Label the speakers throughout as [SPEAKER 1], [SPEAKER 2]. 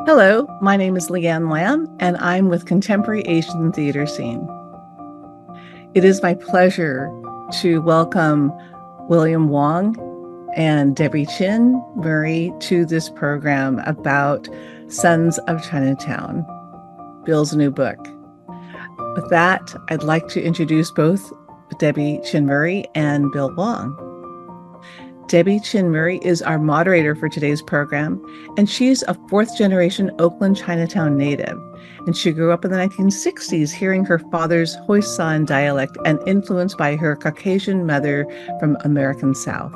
[SPEAKER 1] Hello, my name is Leanne Lamb, and I'm with Contemporary Asian Theater Scene. It is my pleasure to welcome Willian Wong and Debbie Chinn Murray to this program about Sons of Chinatown, Bill's new book. With that, I'd like to introduce both Debbie Chinn Murray and Bill Wong. Debbie Chinn Murray is our moderator for today's program, and she's a fourth-generation Oakland Chinatown native. And she grew up in the 1960s hearing her father's Hoisan dialect and influenced by her Caucasian mother from American South.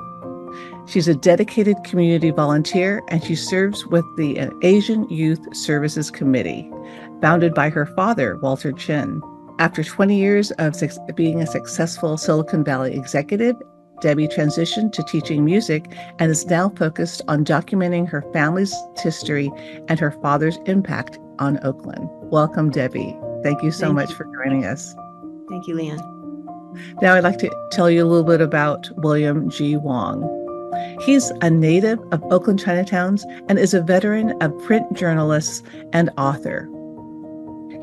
[SPEAKER 1] She's a dedicated community volunteer, and she serves with the Asian Youth Services Committee, founded by her father, Walter Chinn. After 20 years of being a successful Silicon Valley executive, Debbie transitioned to teaching music and is now focused on documenting her family's history and her father's impact on Oakland. Welcome, Debbie. Thank you so much for joining us.
[SPEAKER 2] Thank you, Leanne.
[SPEAKER 1] Now I'd like to tell you a little bit about Willian Gee Wong. He's a native of Oakland Chinatowns and is a veteran of print journalist and author.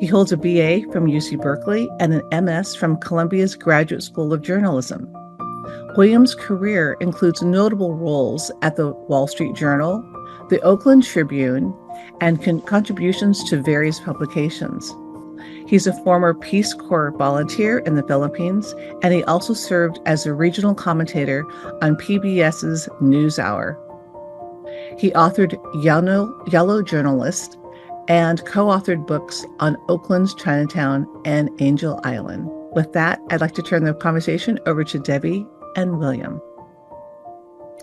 [SPEAKER 1] He holds a BA from UC Berkeley and an MS from Columbia's Graduate School of Journalism. William's career includes notable roles at the Wall Street Journal, the Oakland Tribune, and contributions to various publications. He's a former Peace Corps volunteer in the Philippines, and he also served as a regional commentator on PBS's NewsHour. He authored Yellow Journalist and co-authored books on Oakland's Chinatown and Angel Island. With that, I'd like to turn the conversation over to Debbie and William.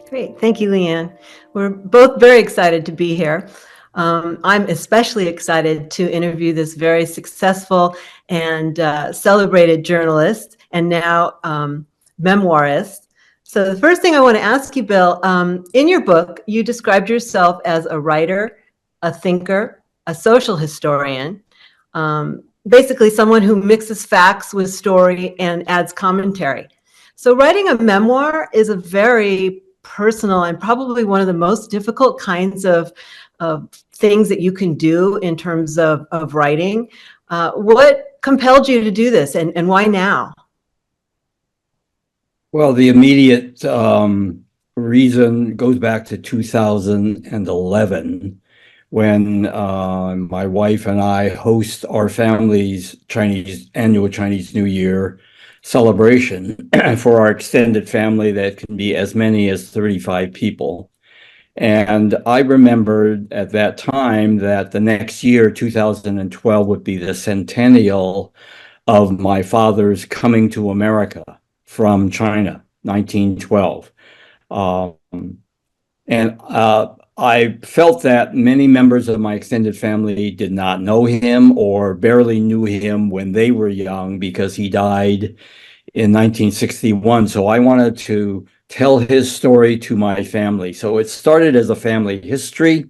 [SPEAKER 2] Great. Thank you, Leanne. We're both very excited to be here. I'm especially excited to interview this very successful and celebrated journalist and now memoirist. So the first thing I want to ask you, Bill, in your book, you described yourself as a writer, a thinker, a social historian, basically someone who mixes facts with story and adds commentary. So writing a memoir is a very personal and probably one of the most difficult kinds of things that you can do in terms of writing. What compelled you to do this, and why now?
[SPEAKER 3] Well, the immediate reason goes back to 2011 when my wife and I host our family's annual Chinese New Year celebration for our extended family that can be as many as 35 people. And I remembered at that time that the next year, 2012, would be the centennial of my father's coming to America from China, 1912. I felt that many members of my extended family did not know him or barely knew him when they were young because he died in 1961. So I wanted to tell his story to my family. So it started as a family history,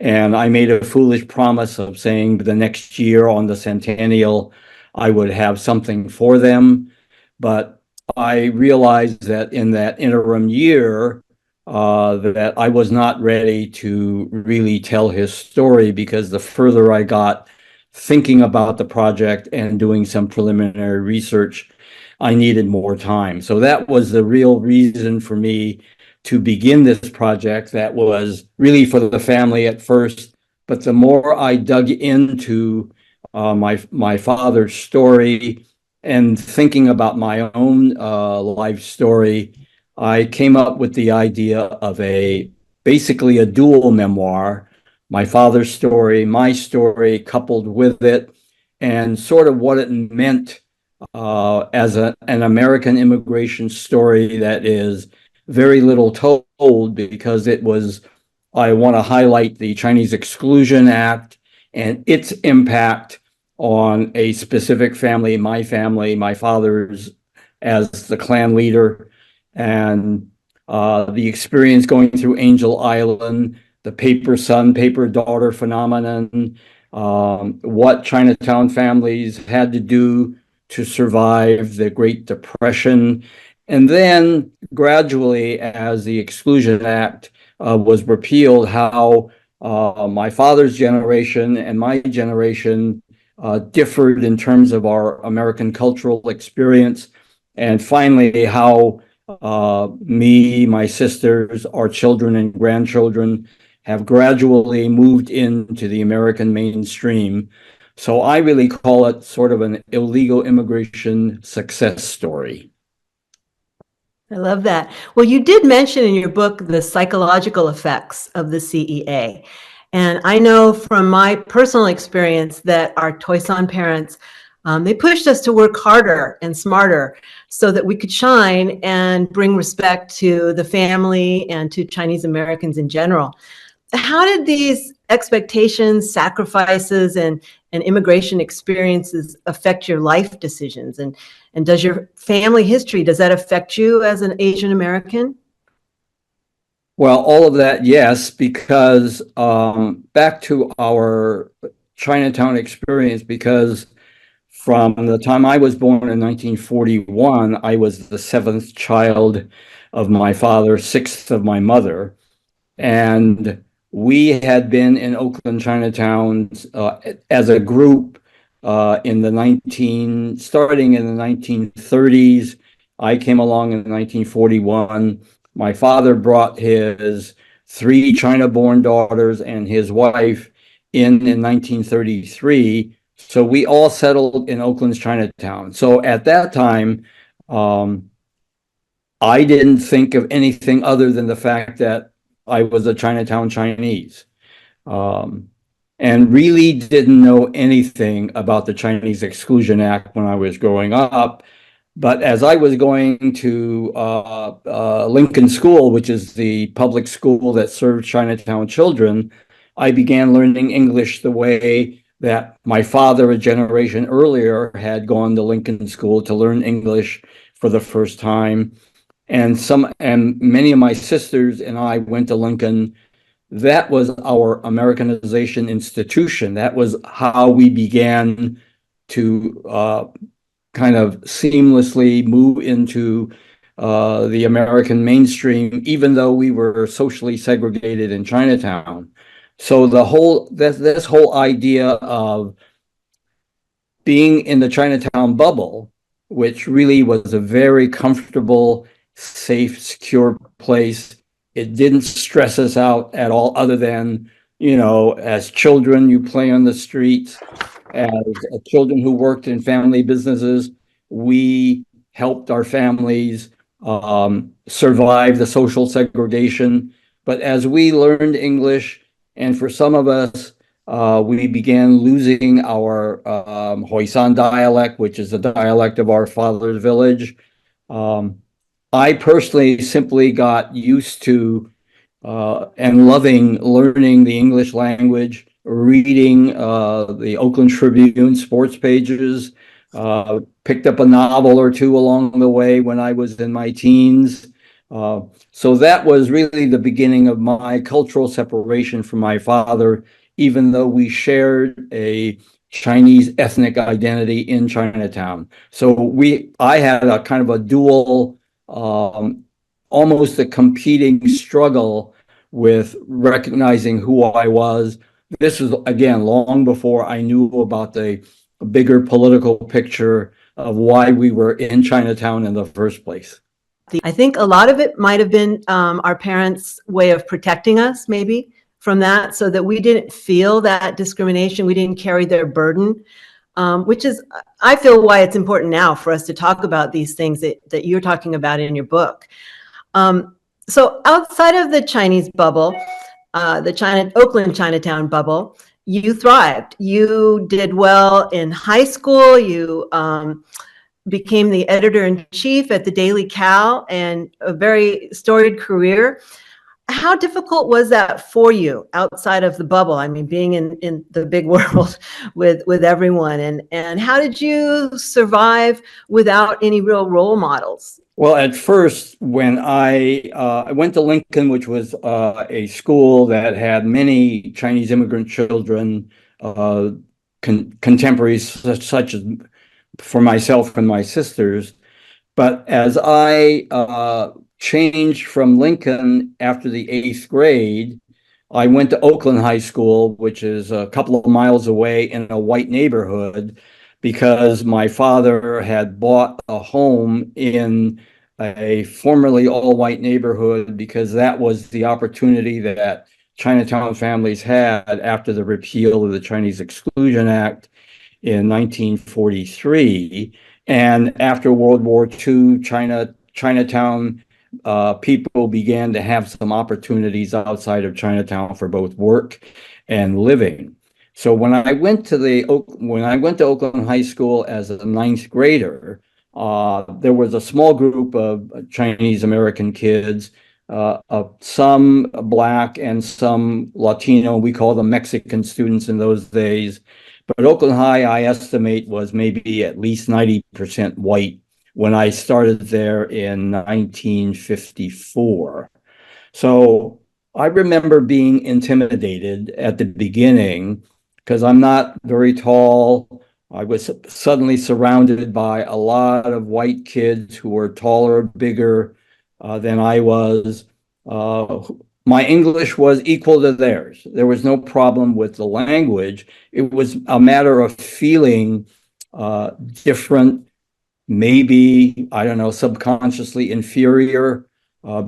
[SPEAKER 3] and I made a foolish promise of saying the next year on the centennial, I would have something for them. But I realized that in that interim year, that I was not ready to really tell his story because the further I got thinking about the project and doing some preliminary research, I needed more time. So that was the real reason for me to begin this project that was really for the family at first. But the more I dug into my father's story and thinking about my own life story, I came up with the idea of basically a dual memoir, my father's story, my story coupled with it, and sort of what it meant as an American immigration story that is very little told because I want to highlight the Chinese Exclusion Act and its impact on a specific family, my father's as the clan leader, and the experience going through Angel Island, the paper son, paper daughter phenomenon, what Chinatown families had to do to survive the Great Depression. And then gradually, as the Exclusion Act was repealed, how my father's generation and my generation differed in terms of our American cultural experience, and finally how me, my sisters, our children and grandchildren have gradually moved into the American mainstream. So I really call it sort of an illegal immigration success story.
[SPEAKER 2] I love that. Well, you did mention in your book the psychological effects of the CEA. And I know from my personal experience that our Toisan parents, they pushed us to work harder and smarter so that we could shine and bring respect to the family and to Chinese Americans in general. How did these expectations, sacrifices, and immigration experiences affect your life decisions? And does your family history, does that affect you as an Asian American?
[SPEAKER 3] Well, all of that, yes, because back to our Chinatown experience, because from the time I was born in 1941, I was the seventh child of my father, sixth of my mother. And we had been in Oakland, Chinatown as a group starting in the 1930s. I came along in 1941. My father brought his three China-born daughters and his wife in 1933. So we all settled in Oakland's Chinatown. So at that time, I didn't think of anything other than the fact that I was a Chinatown Chinese, and really didn't know anything about the Chinese Exclusion Act when I was growing up. But as I was going to Lincoln School, which is the public school that served Chinatown children, I began learning English the way that my father, a generation earlier, had gone to Lincoln School to learn English for the first time. And many of my sisters and I went to Lincoln. That was our Americanization institution. That was how we began to kind of seamlessly move into the American mainstream, even though we were socially segregated in Chinatown. So this whole idea of being in the Chinatown bubble, which really was a very comfortable, safe, secure place. It didn't stress us out at all, other than, as children, you play on the streets. As children who worked in family businesses, we helped our families survive the social segregation. But as we learned English, and for some of us, we began losing our Hoisan dialect, which is the dialect of our father's village. I personally simply got used to and loving learning the English language, reading the Oakland Tribune sports pages, picked up a novel or two along the way when I was in my teens. So that was really the beginning of my cultural separation from my father, even though we shared a Chinese ethnic identity in Chinatown. So I had a kind of a dual, almost a competing struggle with recognizing who I was. This was, again, long before I knew about the bigger political picture of why we were in Chinatown in the first place.
[SPEAKER 2] I think a lot of it might have been our parents' way of protecting us, maybe, from that, so that we didn't feel that discrimination. We didn't carry their burden, which is, I feel, why it's important now for us to talk about these things that you're talking about in your book. So outside of the Chinese bubble, Oakland Chinatown bubble, you thrived. You did well in high school. You became the editor-in-chief at the Daily Cal, and a very storied career. How difficult was that for you outside of the bubble? I mean, being in the big world with everyone, and how did you survive without any real role models?
[SPEAKER 3] Well, at first, when I went to Lincoln, which was a school that had many Chinese immigrant children, contemporaries such as for myself and my sisters. But as I changed from Lincoln after the 8th grade, I went to Oakland High School, which is a couple of miles away in a white neighborhood, because my father had bought a home in a formerly all-white neighborhood, because that was the opportunity that Chinatown families had after the repeal of the Chinese Exclusion Act in 1943. And after World War II, Chinatown people began to have some opportunities outside of Chinatown for both work and living. So when I went to Oakland High School as a ninth grader, there was a small group of Chinese American kids, some Black and some Latino. We call them Mexican students in those days. But Oakland High, I estimate, was maybe at least 90% white when I started there in 1954. So I remember being intimidated at the beginning because I'm not very tall. I was suddenly surrounded by a lot of white kids who were taller, bigger than I was. My English was equal to theirs. There was no problem with the language. It was a matter of feeling different, maybe, I don't know, subconsciously inferior,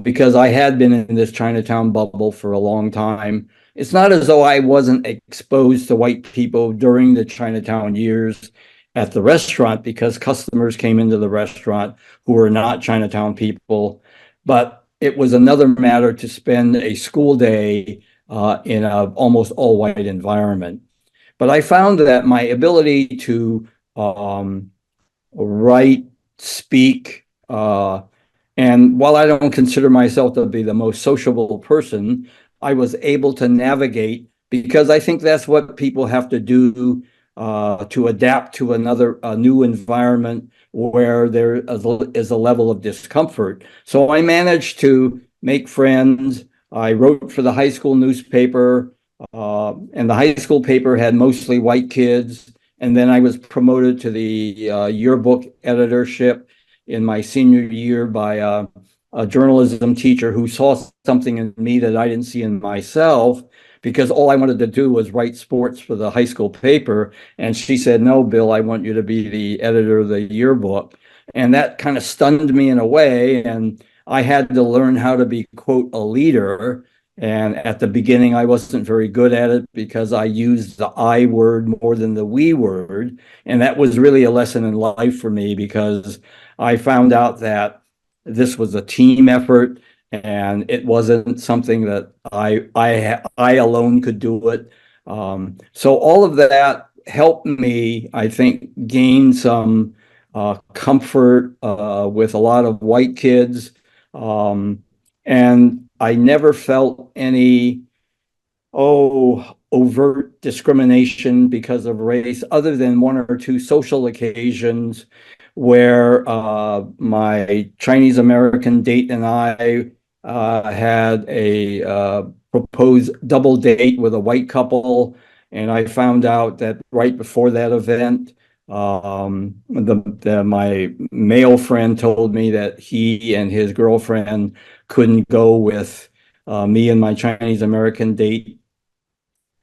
[SPEAKER 3] because I had been in this Chinatown bubble for a long time. It's not as though I wasn't exposed to white people during the Chinatown years at the restaurant, because customers came into the restaurant who were not Chinatown people, but it was another matter to spend a school day in an almost all-white environment. But I found that my ability to write, speak, and while I don't consider myself to be the most sociable person, I was able to navigate, because I think that's what people have to do to adapt to a new environment where there is a level of discomfort. So I managed to make friends. I wrote for the high school newspaper, and the high school paper had mostly white kids. And then I was promoted to the yearbook editorship in my senior year by a journalism teacher who saw something in me that I didn't see in myself, because all I wanted to do was write sports for the high school paper. And she said, "No, Bill, I want you to be the editor of the yearbook." And that kind of stunned me in a way. And I had to learn how to be, quote, a leader. And at the beginning, I wasn't very good at it because I used the I word more than the we word. And that was really a lesson in life for me, because I found out that this was a team effort, and it wasn't something that I alone could do it. So all of that helped me, I think, gain some comfort with a lot of white kids. And I never felt any overt discrimination because of race, other than one or two social occasions where my Chinese American date and I had a proposed double date with a white couple. And I found out that right before that event, my male friend told me that he and his girlfriend couldn't go with me and my Chinese American date.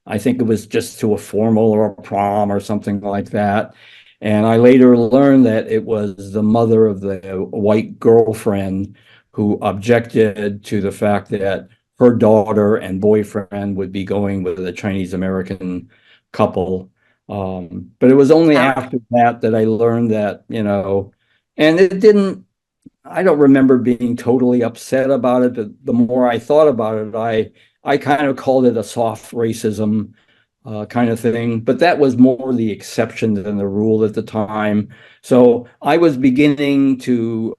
[SPEAKER 3] I think it was just to a formal or a prom or something like that. And I later learned that it was the mother of the white girlfriend who objected to the fact that her daughter and boyfriend would be going with a Chinese American couple. But it was only after that I learned that, and I don't remember being totally upset about it, but the more I thought about it, I kind of called it a soft racism kind of thing, but that was more the exception than the rule at the time. So I was beginning to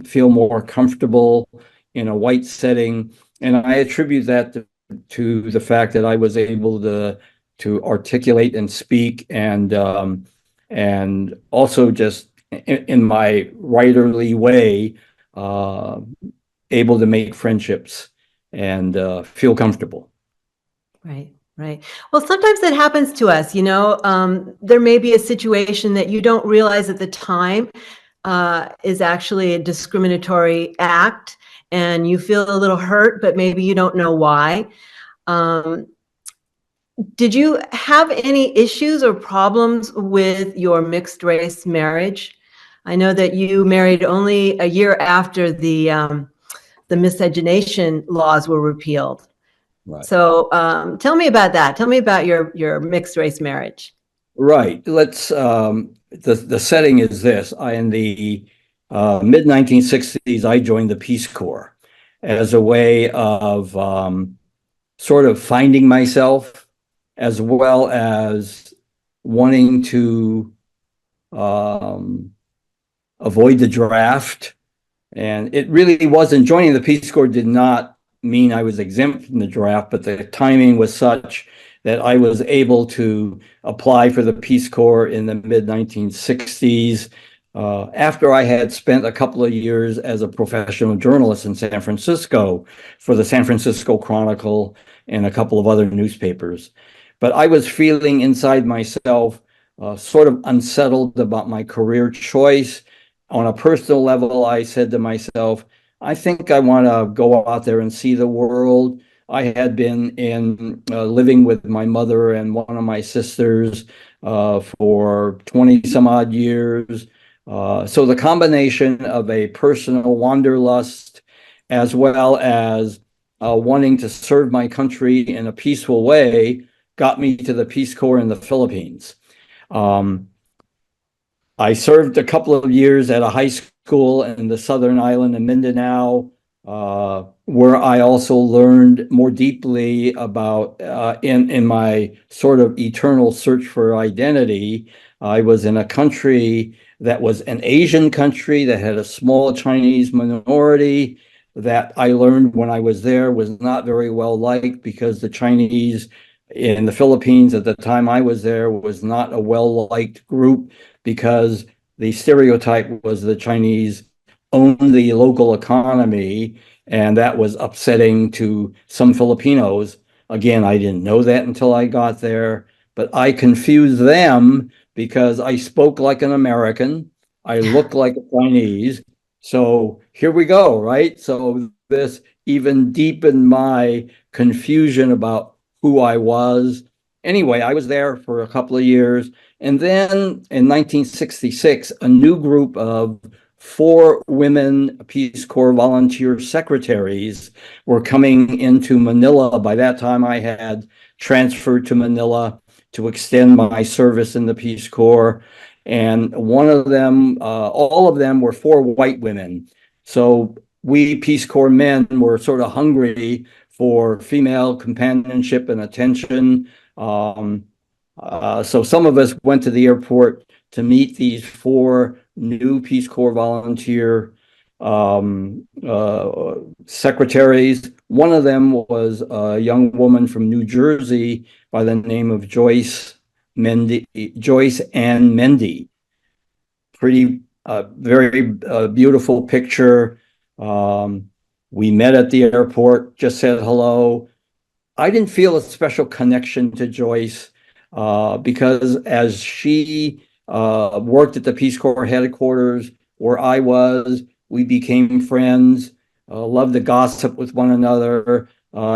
[SPEAKER 3] feel more comfortable in a white setting, and I attribute that to the fact that I was able to articulate and speak, and also just in my writerly way, able to make friendships and feel comfortable.
[SPEAKER 2] Right. Right. Well, sometimes that happens to us, there may be a situation that you don't realize at the time is actually a discriminatory act, and you feel a little hurt, but maybe you don't know why. Um, did you have any issues or problems with your mixed race marriage? I know that you married only a year after the miscegenation laws were repealed.
[SPEAKER 3] Right.
[SPEAKER 2] So tell me about that. Tell me about your mixed race marriage.
[SPEAKER 3] Right. Let's the setting is this. In the mid 1960s, I joined the Peace Corps as a way of sort of finding myself, as well as wanting to um, avoid the draft. And it really wasn't, joining the Peace Corps did not mean I was exempt from the draft, but the timing was such that I was able to apply for the Peace Corps in the mid 1960s. After I had spent a couple of years as a professional journalist in San Francisco for the San Francisco Chronicle and a couple of other newspapers. But I was feeling inside myself sort of unsettled about my career choice. On a personal level, I said to myself, I think I want to go out there and see the world. I had been in living with my mother and one of my sisters for 20 some odd years. So the combination of a personal wanderlust as well as wanting to serve my country in a peaceful way got me to the Peace Corps in the Philippines. I served a couple of years at a high school in the southern island of Mindanao, where I also learned more deeply about, in my sort of eternal search for identity. I was in a country that was an Asian country that had a small Chinese minority that I learned when I was there was not very well liked, because the Chinese in the Philippines at the time I was there was not a well-liked group, because the stereotype was the Chinese owned the local economy, and that was upsetting to some Filipinos. Again, I didn't know that until I got there, but I confused them because I spoke like an American. I looked like a Chinese. So here we go, right? So this even deepened my confusion about who I was. Anyway, I was there for a couple of years. And then in 1966, a new group of 4 women Peace Corps volunteer secretaries were coming into Manila. By that time, I had transferred to Manila to extend my service in the Peace Corps. And one of them, all of them were 4 white women. So we Peace Corps men were sort of hungry for female companionship and attention. So some of us went to the airport to meet these 4 new Peace Corps volunteer secretaries. One of them was a young woman from New Jersey by the name of Joyce Ann Mendy. Pretty, very beautiful picture. We met at the airport, just said hello. I didn't feel a special connection to Joyce because as she worked at the Peace Corps headquarters where I was, we became friends, loved to gossip with one another,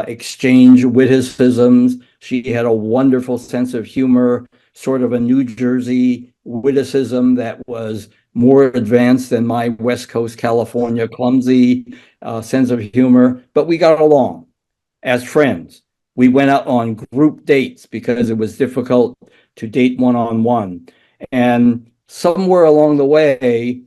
[SPEAKER 3] exchange witticisms. She had a wonderful sense of humor, sort of a New Jersey witticism that was more advanced than my West Coast California clumsy sense of humor, but we got along as friends. We went out on group dates because it was difficult to date one-on-one. And somewhere along the way,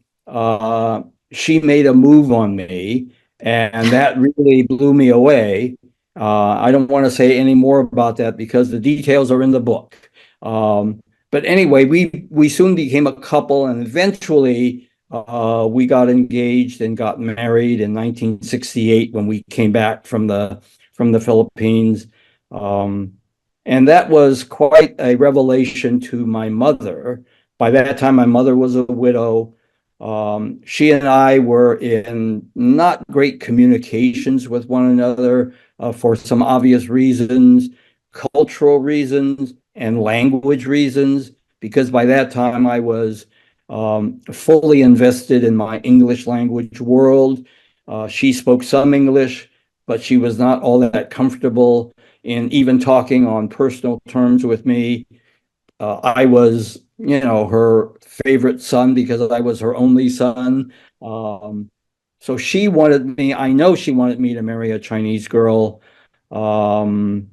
[SPEAKER 3] she made a move on me, and that really blew me away. I don't want to say any more about that because the details are in the book. But anyway, we soon became a couple, and eventually we got engaged and got married in 1968 when we came back from the Philippines. And that was quite a revelation to my mother. By that time, my mother was a widow. She and I were in not great communications with one another for some obvious reasons, cultural reasons, and language reasons, because by that time I was fully invested in my English language world. She spoke some English, but she was not all that comfortable in even talking on personal terms with me. I was, her favorite son because I was her only son. So she wanted me, I know she wanted me to marry a Chinese girl. So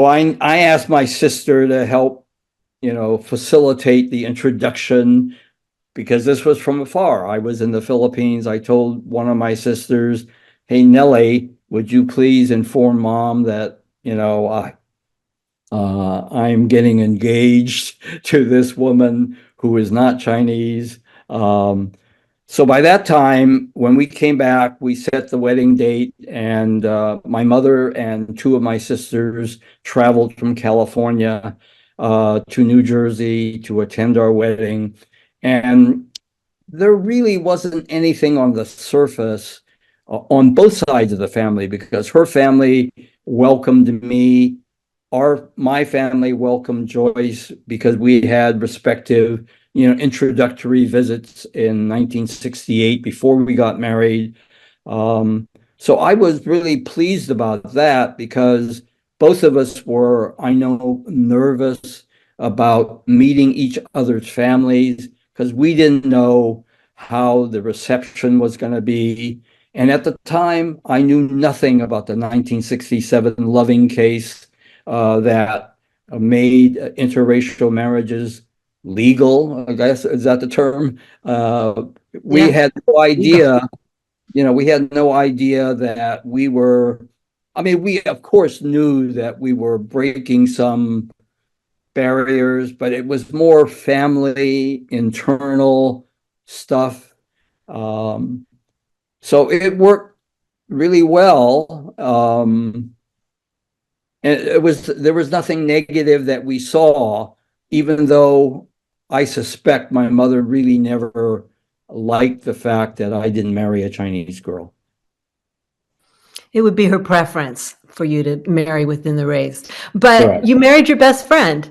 [SPEAKER 3] I asked my sister to help, facilitate the introduction because this was from afar. I was in the Philippines. I told one of my sisters, hey, Nellie, would you please inform mom that, I'm getting engaged to this woman who is not Chinese. So by that time, when we came back, we set the wedding date, and my mother and two of my sisters traveled from California to New Jersey to attend our wedding. And there really wasn't anything on the surface on both sides of the family because her family welcomed me. My family welcomed Joyce because we had respective, introductory visits in 1968 before we got married. So I was really pleased about that because both of us were, I know, nervous about meeting each other's families because we didn't know how the reception was going to be. And at the time, I knew nothing about the 1967 Loving case that made interracial marriages legal, I guess, is that the term? We had no idea, we had no idea that we were, we of course knew that we were breaking some barriers, but it was more family, internal stuff. So it worked really well. And there was nothing negative that we saw, even though I suspect my mother really never liked the fact that I didn't marry a Chinese girl.
[SPEAKER 2] It would be her preference for you to marry within the race. But
[SPEAKER 3] Right.
[SPEAKER 2] You married your best friend.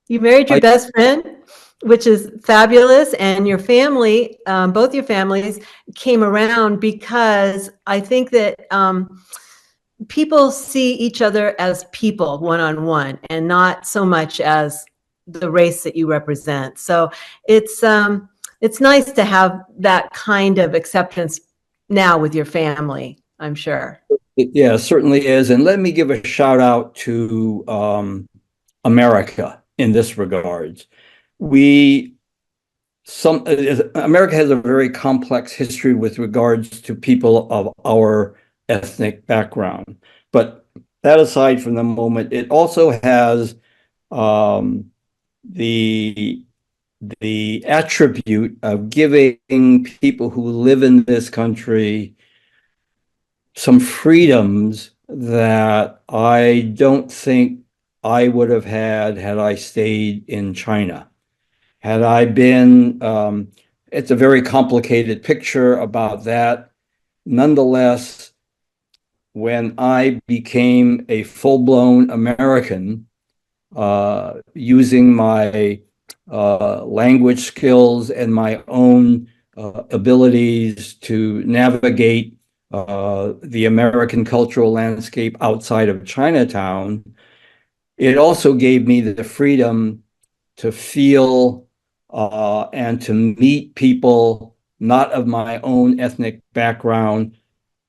[SPEAKER 2] You married your best friend, which is fabulous. And your family, both your families came around because I think that people see each other as people one-on-one and not so much as the race that you represent. So it's nice to have that kind of acceptance now with your family, I'm sure.
[SPEAKER 3] Yeah, it certainly is. And let me give a shout out to America in this regards. America has a very complex history with regards to people of our ethnic background. But that aside from the moment, it also has the attribute of giving people who live in this country some freedoms that I don't think I would have had I stayed in China. Had I been, it's a very complicated picture about that. Nonetheless, when I became a full-blown American, using my language skills and my own abilities to navigate the American cultural landscape outside of Chinatown, it also gave me the freedom to feel and to meet people not of my own ethnic background,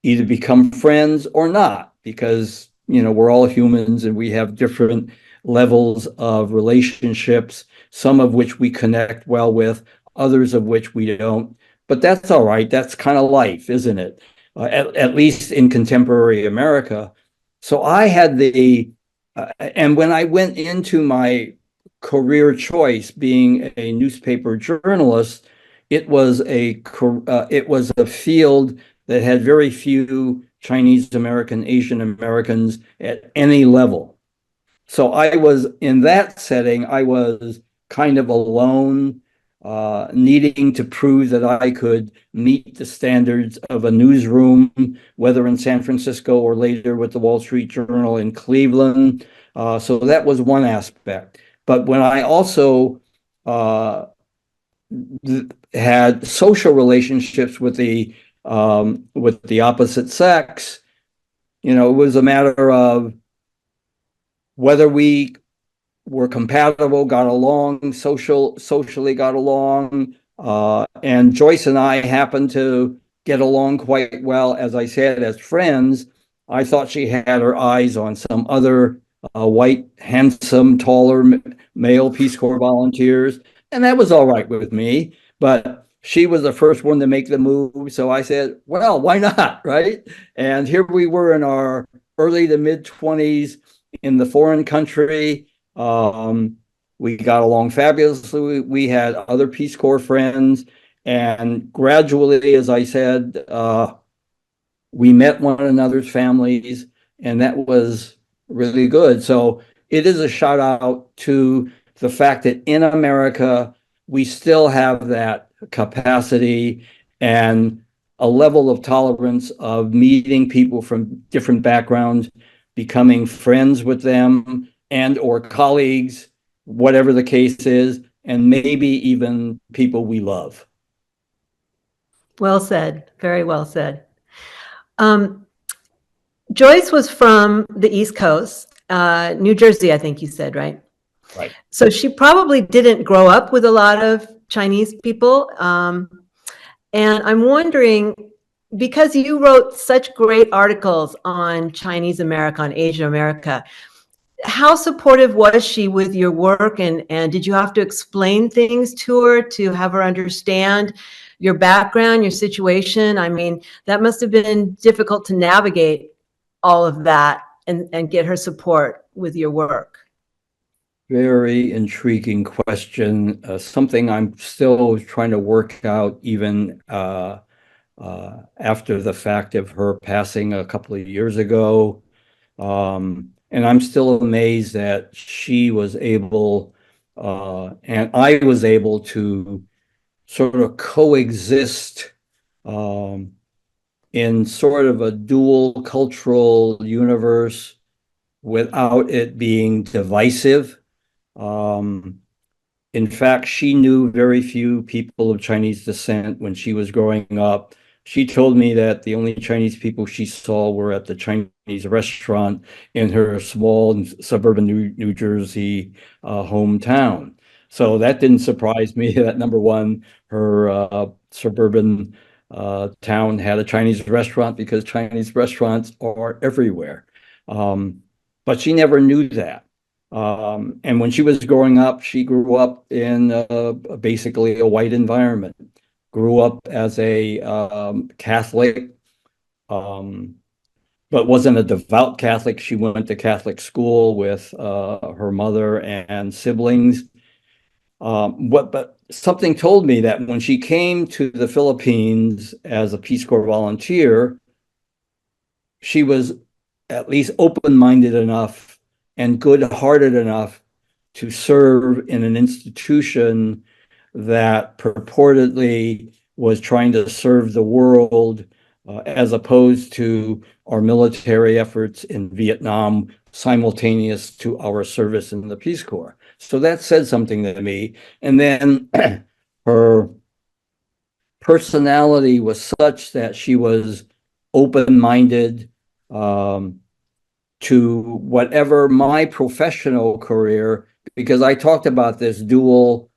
[SPEAKER 3] either become friends or not, because, we're all humans and we have different levels of relationships, some of which we connect well with, others of which we don't. But that's all right. That's kind of life, isn't it? At least in contemporary America. So I had and when I went into my career choice, being a newspaper journalist, it was a field that had very few Chinese American, Asian Americans at any level. So I was in that setting, I was kind of alone, needing to prove that I could meet the standards of a newsroom, whether in San Francisco or later with the Wall Street Journal in Cleveland. So that was one aspect. But when I also had social relationships with the with the opposite sex, it was a matter of whether we were compatible, got along, socially got along. And Joyce and I happened to get along quite well. As I said, as friends, I thought she had her eyes on some other white, handsome, taller male Peace Corps volunteers, and that was all right with me. But she was the first one to make the move, so I said, well, why not, right? And here we were in our early to mid-20s in the foreign country. We got along fabulously. We had other Peace Corps friends, and gradually, as I said, we met one another's families, and that was really good. So it is a shout out to the fact that in America, we still have that capacity and a level of tolerance of meeting people from different backgrounds, becoming friends with them and or colleagues, whatever the case is, and maybe even people we love.
[SPEAKER 2] Well said. Very well said. Joyce was from the East Coast, New Jersey, I think you said, right?
[SPEAKER 3] Right.
[SPEAKER 2] So she probably didn't grow up with a lot of Chinese people. And I'm wondering, because you wrote such great articles on Chinese America, on Asian America, how supportive was she with your work? And did you have to explain things to her to have her understand your background, your situation? I mean, that must have been difficult to navigate all of that and get her support with your work.
[SPEAKER 3] Very intriguing question. Something I'm still trying to work out even after the fact of her passing a couple of years ago. And I'm still amazed that she was able and I was able to sort of coexist in sort of a dual cultural universe without it being divisive. In fact, she knew very few people of Chinese descent when she was growing up. She told me that the only Chinese people she saw were at the Chinese restaurant in her small suburban New Jersey hometown. So that didn't surprise me that number one, her suburban town had a Chinese restaurant because Chinese restaurants are everywhere. But she never knew that. And when she was growing up, she grew up in basically a white environment, grew up as a Catholic, but wasn't a devout Catholic. She went to Catholic school with her mother and siblings. But something told me that when she came to the Philippines as a Peace Corps volunteer, she was at least open-minded enough and good-hearted enough to serve in an institution that purportedly was trying to serve the world, as opposed to our military efforts in Vietnam simultaneous to our service in the Peace Corps. So that said something to me. And then her personality was such that she was open-minded to whatever my professional career, because I talked about this dual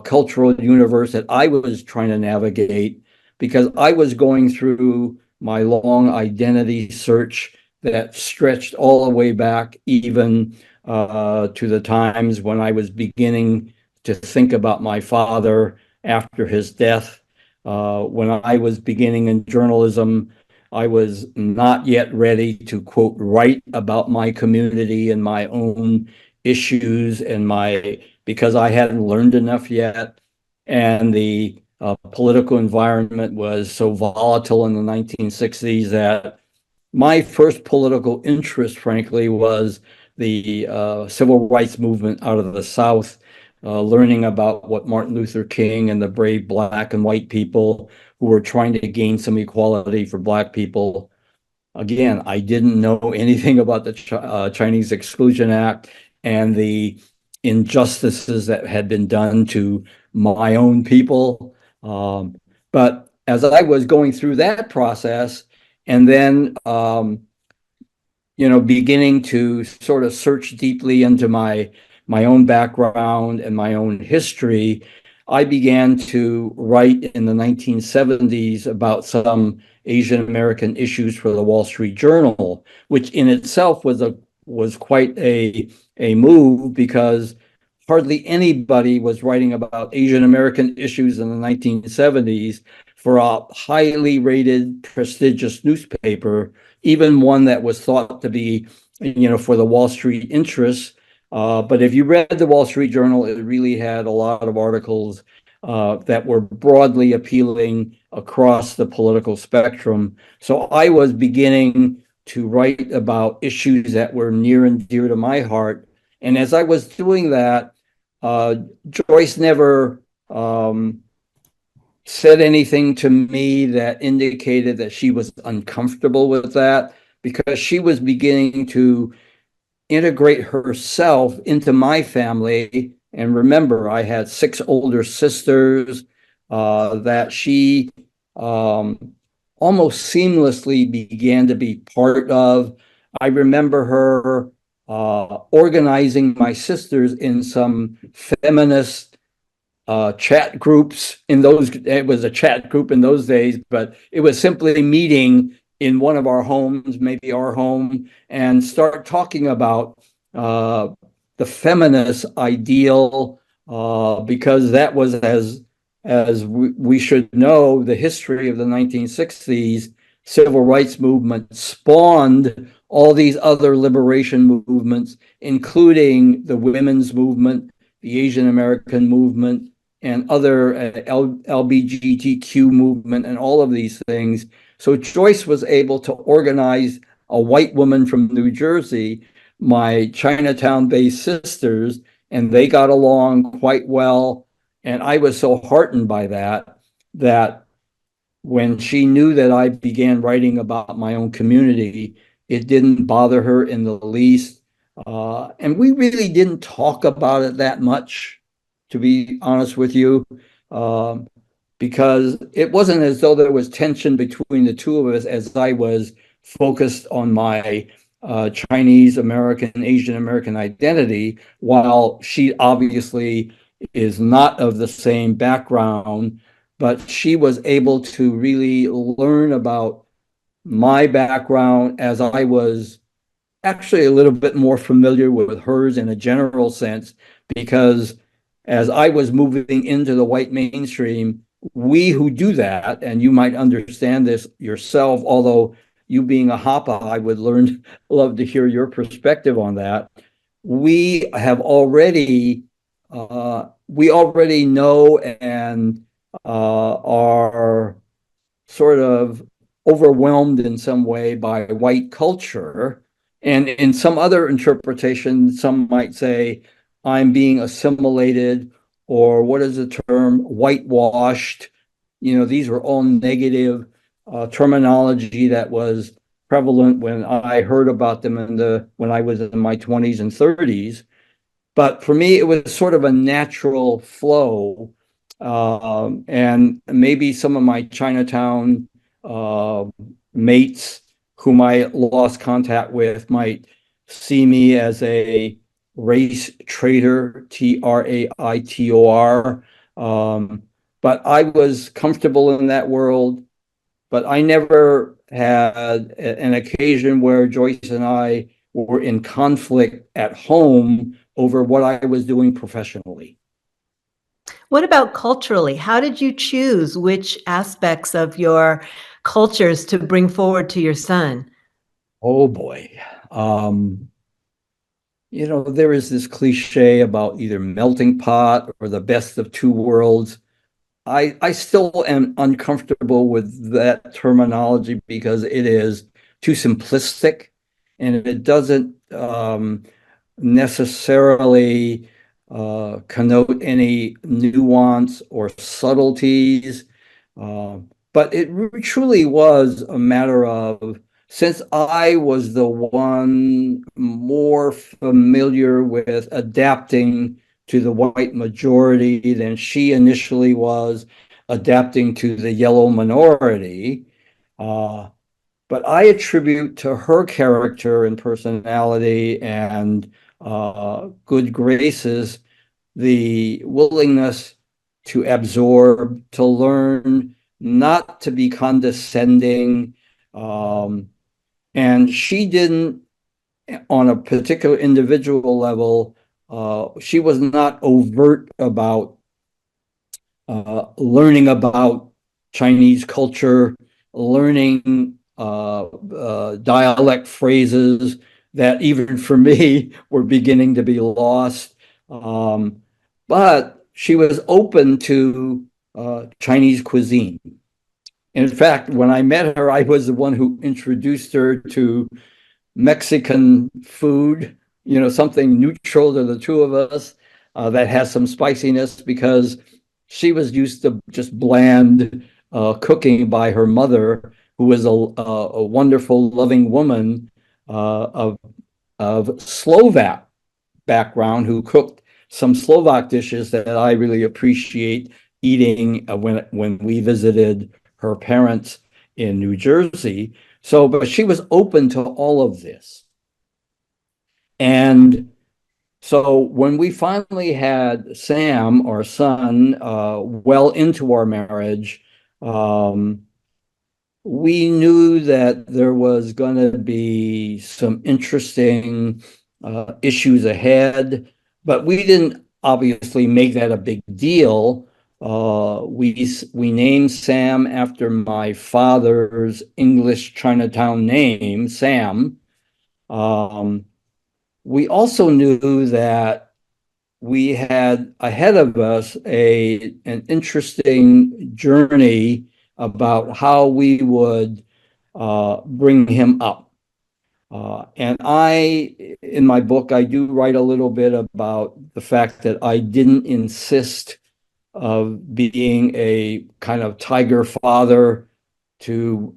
[SPEAKER 3] cultural universe that I was trying to navigate, because I was going through my long identity search that stretched all the way back even to the times when I was beginning to think about my father after his death. When I was beginning in journalism, I was not yet ready to, quote, write about my community and my own issues and because I hadn't learned enough yet. And the political environment was so volatile in the 1960s that my first political interest, frankly, was the civil rights movement out of the South, learning about what Martin Luther King and the brave Black and white people who were trying to gain some equality for Black people. Again, I didn't know anything about the Chinese Exclusion Act and the injustices that had been done to my own people. But as I was going through that process, and then beginning to sort of search deeply into my own background and my own history, I began to write in the 1970s about some Asian American issues for the Wall Street Journal, which in itself was quite a move, because hardly anybody was writing about Asian American issues in the 1970s for a highly rated, prestigious newspaper, even one that was thought to be, for the Wall Street interests. But if you read the Wall Street Journal, it really had a lot of articles that were broadly appealing across the political spectrum. So I was beginning to write about issues that were near and dear to my heart. And as I was doing that, Joyce never said anything to me that indicated that she was uncomfortable with that, because she was beginning to integrate herself into my family. And remember, I had 6 older sisters that she almost seamlessly began to be part of. I remember her organizing my sisters in some feminist chat groups it was a chat group in those days, but it was simply meeting in one of our homes, maybe our home, and start talking about the feminist ideal, because that was, as we should know, the history of the 1960s civil rights movement spawned all these other liberation movements, including the women's movement, the Asian American movement, and other LGBTQ movement, and all of these things. So Joyce was able to organize a white woman from New Jersey, my Chinatown-based sisters, and they got along quite well. And I was so heartened by that when she knew that I began writing about my own community, it didn't bother her in the least. And we really didn't talk about it that much, to be honest with you. Because it wasn't as though there was tension between the two of us, as I was focused on my Chinese American, Asian American identity, while she obviously is not of the same background, but she was able to really learn about my background as I was actually a little bit more familiar with hers in a general sense, because as I was moving into the white mainstream, we who do that, and you might understand this yourself, although you being a Hapa, I would love to hear your perspective on that. We already know and are sort of overwhelmed in some way by white culture. And in some other interpretation, some might say I'm being assimilated, or what is the term, whitewashed. These were all negative terminology that was prevalent when I heard about them when I was in my 20s and 30s. But for me, it was sort of a natural flow. And maybe some of my Chinatown mates whom I lost contact with might see me as a race traitor, traitor. But I was comfortable in that world. But I never had an occasion where Joyce and I were in conflict at home over what I was doing professionally.
[SPEAKER 2] What about culturally? How did you choose which aspects of your cultures to bring forward to your son?
[SPEAKER 3] Oh boy. There is this cliche about either melting pot or the best of two worlds. I still am uncomfortable with that terminology because it is too simplistic, and it doesn't necessarily connote any nuance or subtleties. But it truly was a matter of, since I was the one more familiar with adapting to the white majority than she initially was, adapting to the yellow minority. But I attribute to her character and personality and good graces the willingness to absorb, to learn, not to be condescending. And she didn't, on a particular individual level, she was not overt about learning about Chinese culture, learning dialect phrases that even for me were beginning to be lost. But she was open to Chinese cuisine. In fact, when I met her, I was the one who introduced her to Mexican food, something neutral to the two of us that has some spiciness, because she was used to just bland cooking by her mother, who was a wonderful, loving woman of Slovak background, who cooked some Slovak dishes that I really appreciate eating when we visited her parents in New Jersey. So, but she was open to all of this. And so when we finally had Sam, our son, well into our marriage, we knew that there was going to be some interesting issues ahead, but we didn't obviously make that a big deal. We named Sam after my father's English Chinatown name, Sam. We also knew that we had ahead of us an interesting journey about how we would bring him up. And in my book, I do write a little bit about the fact that I didn't insist of being a kind of tiger father to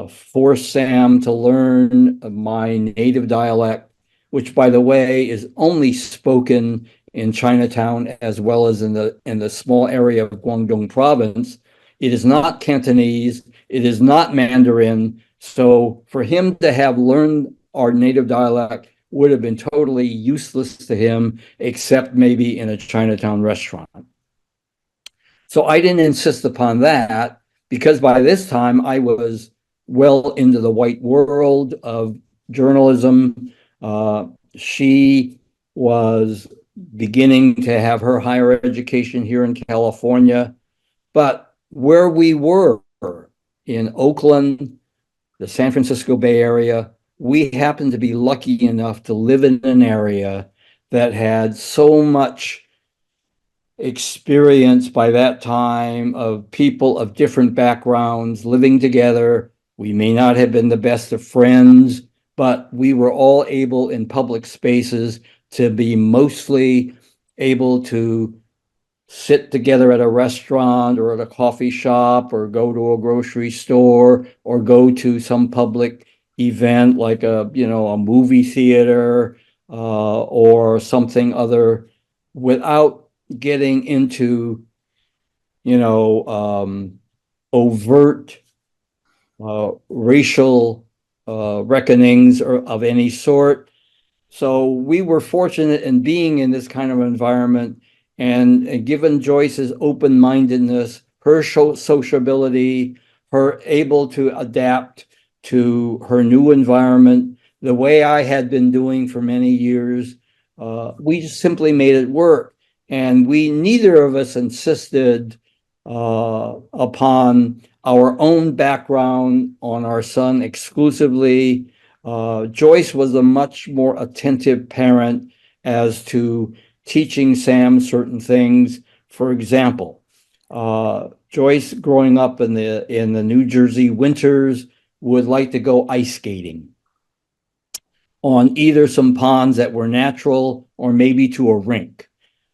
[SPEAKER 3] force Sam to learn my native dialect, which, by the way, is only spoken in Chinatown as well as in the small area of Guangdong province. It is not Cantonese. It is not Mandarin. So for him to have learned our native dialect would have been totally useless to him, except maybe in a Chinatown restaurant. So I didn't insist upon that, because by this time I was well into the white world of journalism. She was beginning to have her higher education here in California. But where we were in Oakland, the San Francisco Bay Area, we happened to be lucky enough to live in an area that had so much experience by that time of people of different backgrounds living together. We may not have been the best of friends, but we were all able in public spaces to be mostly able to sit together at a restaurant or at a coffee shop or go to a grocery store or go to some public event like a movie theater or something other, without getting into overt racial reckonings or of any sort. So we were fortunate in being in this kind of environment, and given Joyce's open-mindedness, her sociability, her able to adapt to her new environment, the way I had been doing for many years, we just simply made it work. And neither of us insisted upon our own background on our son exclusively. Joyce was a much more attentive parent as to teaching Sam certain things. For example, Joyce, growing up in the New Jersey winters, would like to go ice skating on either some ponds that were natural or maybe to a rink.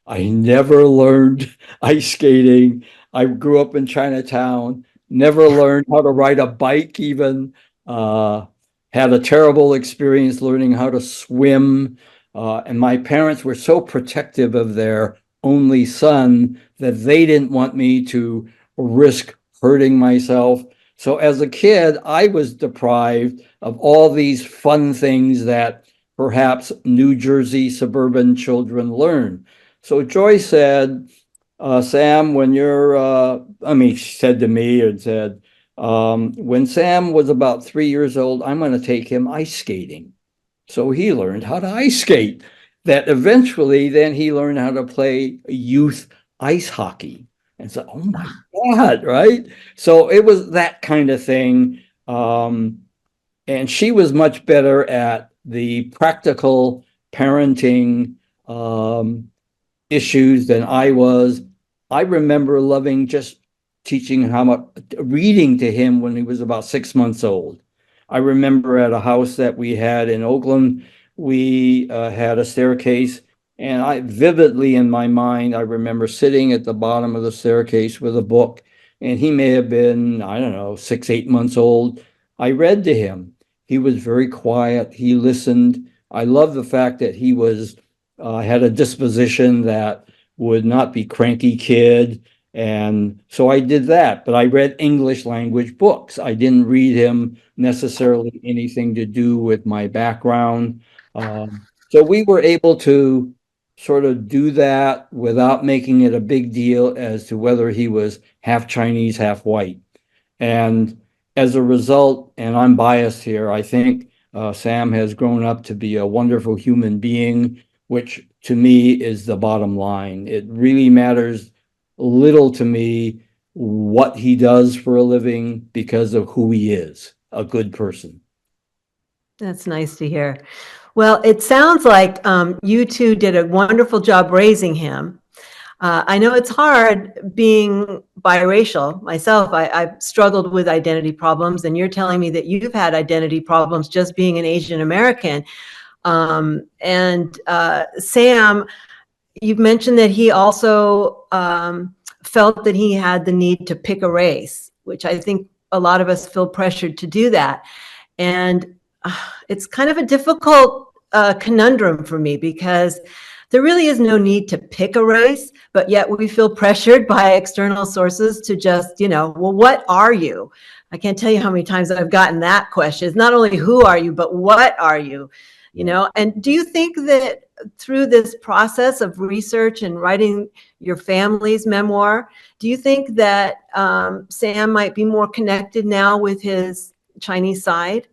[SPEAKER 3] I never learned ice skating. I grew up in Chinatown, never learned how to ride a bike even, had a terrible experience learning how to swim. And my parents were so protective of their only son that they didn't want me to risk hurting myself. So as a kid, I was deprived of all these fun things that perhaps New Jersey suburban children learn. So Joy said, Sam, when she said to me and said, when Sam was about 3 years old, I'm going to take him ice skating. So he learned how to ice skate. That eventually, then he learned how to play youth ice hockey. And so, oh my God, right? So it was that kind of thing. And she was much better at the practical parenting issues than I was. I remember loving just teaching how much reading to him when he was about 6 months old. I remember at a house that we had in Oakland, we had a staircase, and I vividly in my mind, I remember sitting at the bottom of the staircase with a book, and he may have been, I don't know, 6, 8 months old. I read to him. He was very quiet. He listened. I love the fact that he was had a disposition that would not be cranky kid. And so I did that, but I read English language books. I didn't read him necessarily anything to do with my background. So we were able to sort of do that without making it a big deal as to whether he was half Chinese, half white. And as a result, and I'm biased here, I think Sam has grown up to be a wonderful human being, which to me is the bottom line. It really matters little to me what he does for a living because of who he is, a good person.
[SPEAKER 2] That's nice to hear. Well, it sounds like you two did a wonderful job raising him. I know it's hard being biracial. Myself, I've struggled with identity problems, and you're telling me that you've had identity problems just being an Asian American. Sam, you've mentioned that he also felt that he had the need to pick a race, which I think a lot of us feel pressured to do that. And it's kind of a difficult conundrum for me, because there really is no need to pick a race, but yet we feel pressured by external sources to just, well, what are you? I can't tell you how many times I've gotten that question. It's not only who are you, but what are you? And do you think that through this process of research and writing your family's memoir, do you think that Sam might be more connected now with his Chinese side?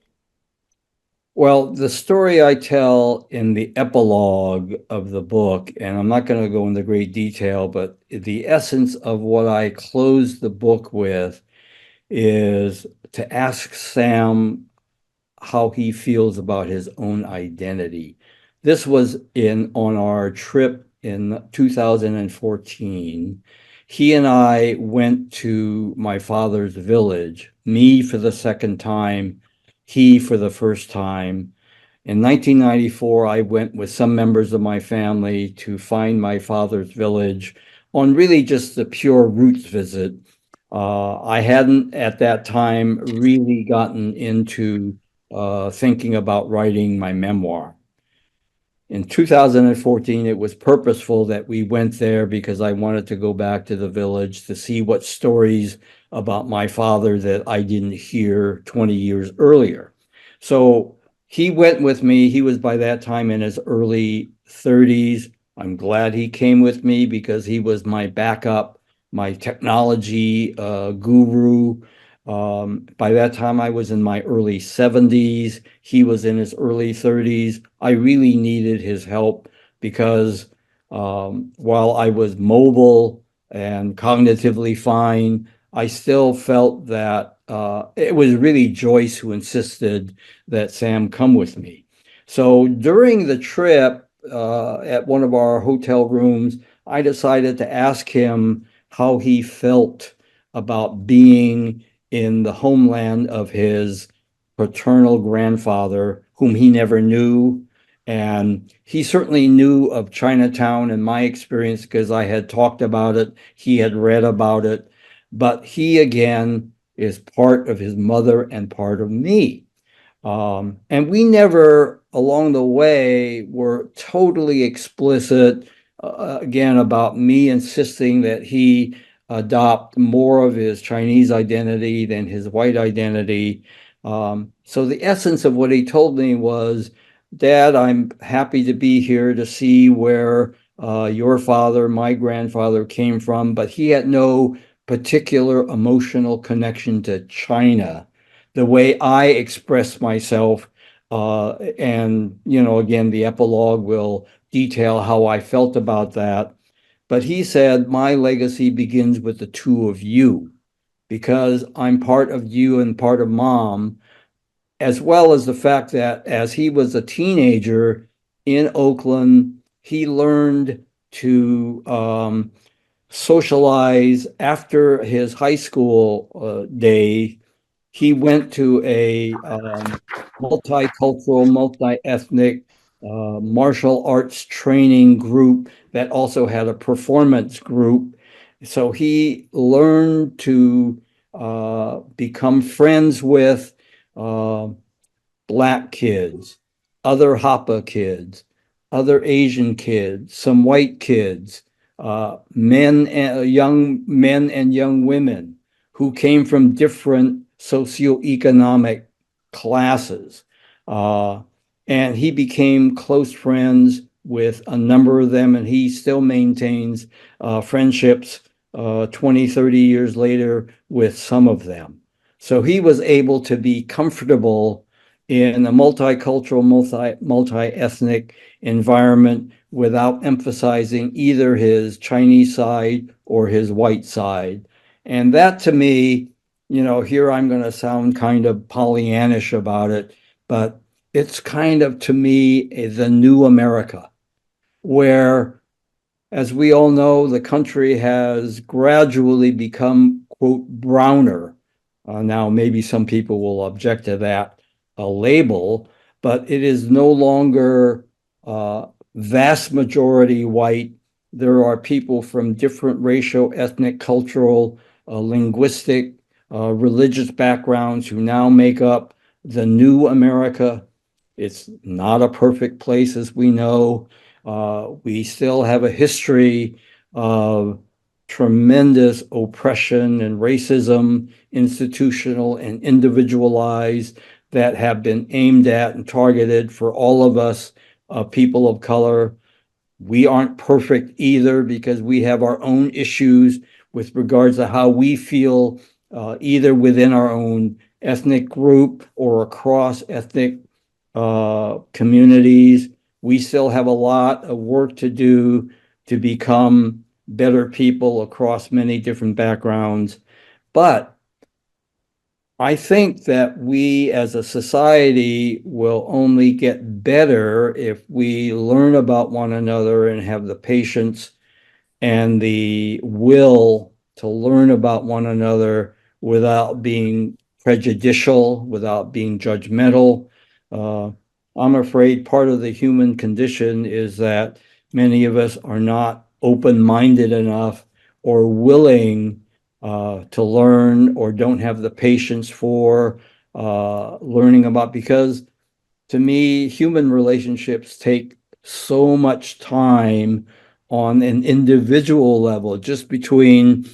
[SPEAKER 3] Well, the story I tell in the epilogue of the book, and I'm not going to go into great detail, but the essence of what I close the book with is to ask Sam how he feels about his own identity. This was on our trip in 2014. He and I went to my father's village, me for the second time, he for the first time. In 1994, I went with some members of my family to find my father's village on really just the pure roots visit. I hadn't at that time really gotten into thinking about writing my memoir. In 2014, it was purposeful that we went there because I wanted to go back to the village to see what stories about my father that I didn't hear 20 years earlier. So he went with me. He was by that time in his early 30s. I'm glad he came with me because he was my backup, my technology guru. By that time, I was in my early 70s. He was in his early 30s. I really needed his help because while I was mobile and cognitively fine, I still felt that it was really Joyce who insisted that Sam come with me. So during the trip at one of our hotel rooms, I decided to ask him how he felt about being in the homeland of his paternal grandfather, whom he never knew. And he certainly knew of Chinatown in my experience because I had talked about it. He had read about it. But he, again, is part of his mother and part of me. And we never, along the way, were totally explicit again, about me insisting that he adopt more of his Chinese identity than his white identity. So the essence of what he told me was, Dad, I'm happy to be here to see where your father, my grandfather came from, but he had no particular emotional connection to China. The way I express myself, and, again, the epilogue will detail how I felt about that. But he said, my legacy begins with the two of you, because I'm part of you and part of Mom, as well as the fact that as he was a teenager in Oakland, he learned to socialize after his high school day. He went to a multicultural, multi-ethnic martial arts training group that also had a performance group. So he learned to become friends with uh, Black kids, other Hapa kids, other Asian kids, some white kids, young men and young women who came from different socioeconomic classes. And he became close friends with a number of them, and he still maintains friendships 20, 30 years later with some of them. So he was able to be comfortable in a multicultural, multi-ethnic environment without emphasizing either his Chinese side or his white side. And that, to me, here I'm going to sound kind of Pollyannish about it, but it's kind of, to me, the new America, where, as we all know, the country has gradually become, quote, browner. Now, maybe some people will object to that label, but it is no longer vast majority white. There are people from different racial, ethnic, cultural, linguistic, religious backgrounds who now make up the new America. It's not a perfect place, as we know. We still have a history of tremendous oppression and racism, institutional and individualized, that have been aimed at and targeted for all of us, people of color. We aren't perfect either, because we have our own issues with regards to how we feel, either within our own ethnic group or across ethnic communities. We still have a lot of work to do to become better people across many different backgrounds. But I think that we as a society will only get better if we learn about one another and have the patience and the will to learn about one another without being prejudicial, without being judgmental. Uh, I'm afraid part of the human condition is that many of us are not open-minded enough or willing to learn, or don't have the patience for learning about, because to me, human relationships take so much time on an individual level, just between,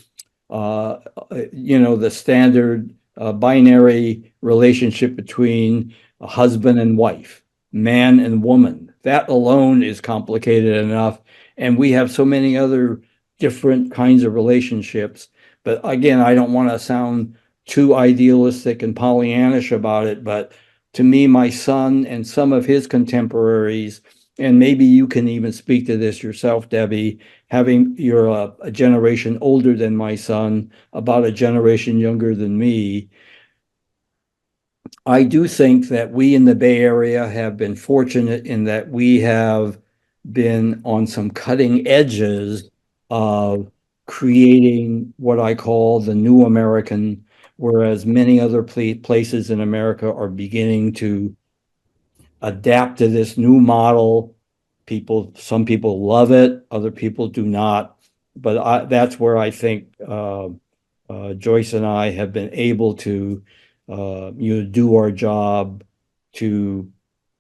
[SPEAKER 3] the standard binary relationship between a husband and wife, man and woman. That alone is complicated enough. And we have so many other different kinds of relationships. But again, I don't want to sound too idealistic and Pollyannish about it, but to me, my son and some of his contemporaries, and maybe you can even speak to this yourself, Debbie, you're a generation older than my son, about a generation younger than me. I do think that we in the Bay Area have been fortunate in that we have been on some cutting edges of creating what I call the new American, whereas many other places in America are beginning to adapt to this new model. Some people love it, other people do not. But that's where I think Joyce and I have been able to do our job to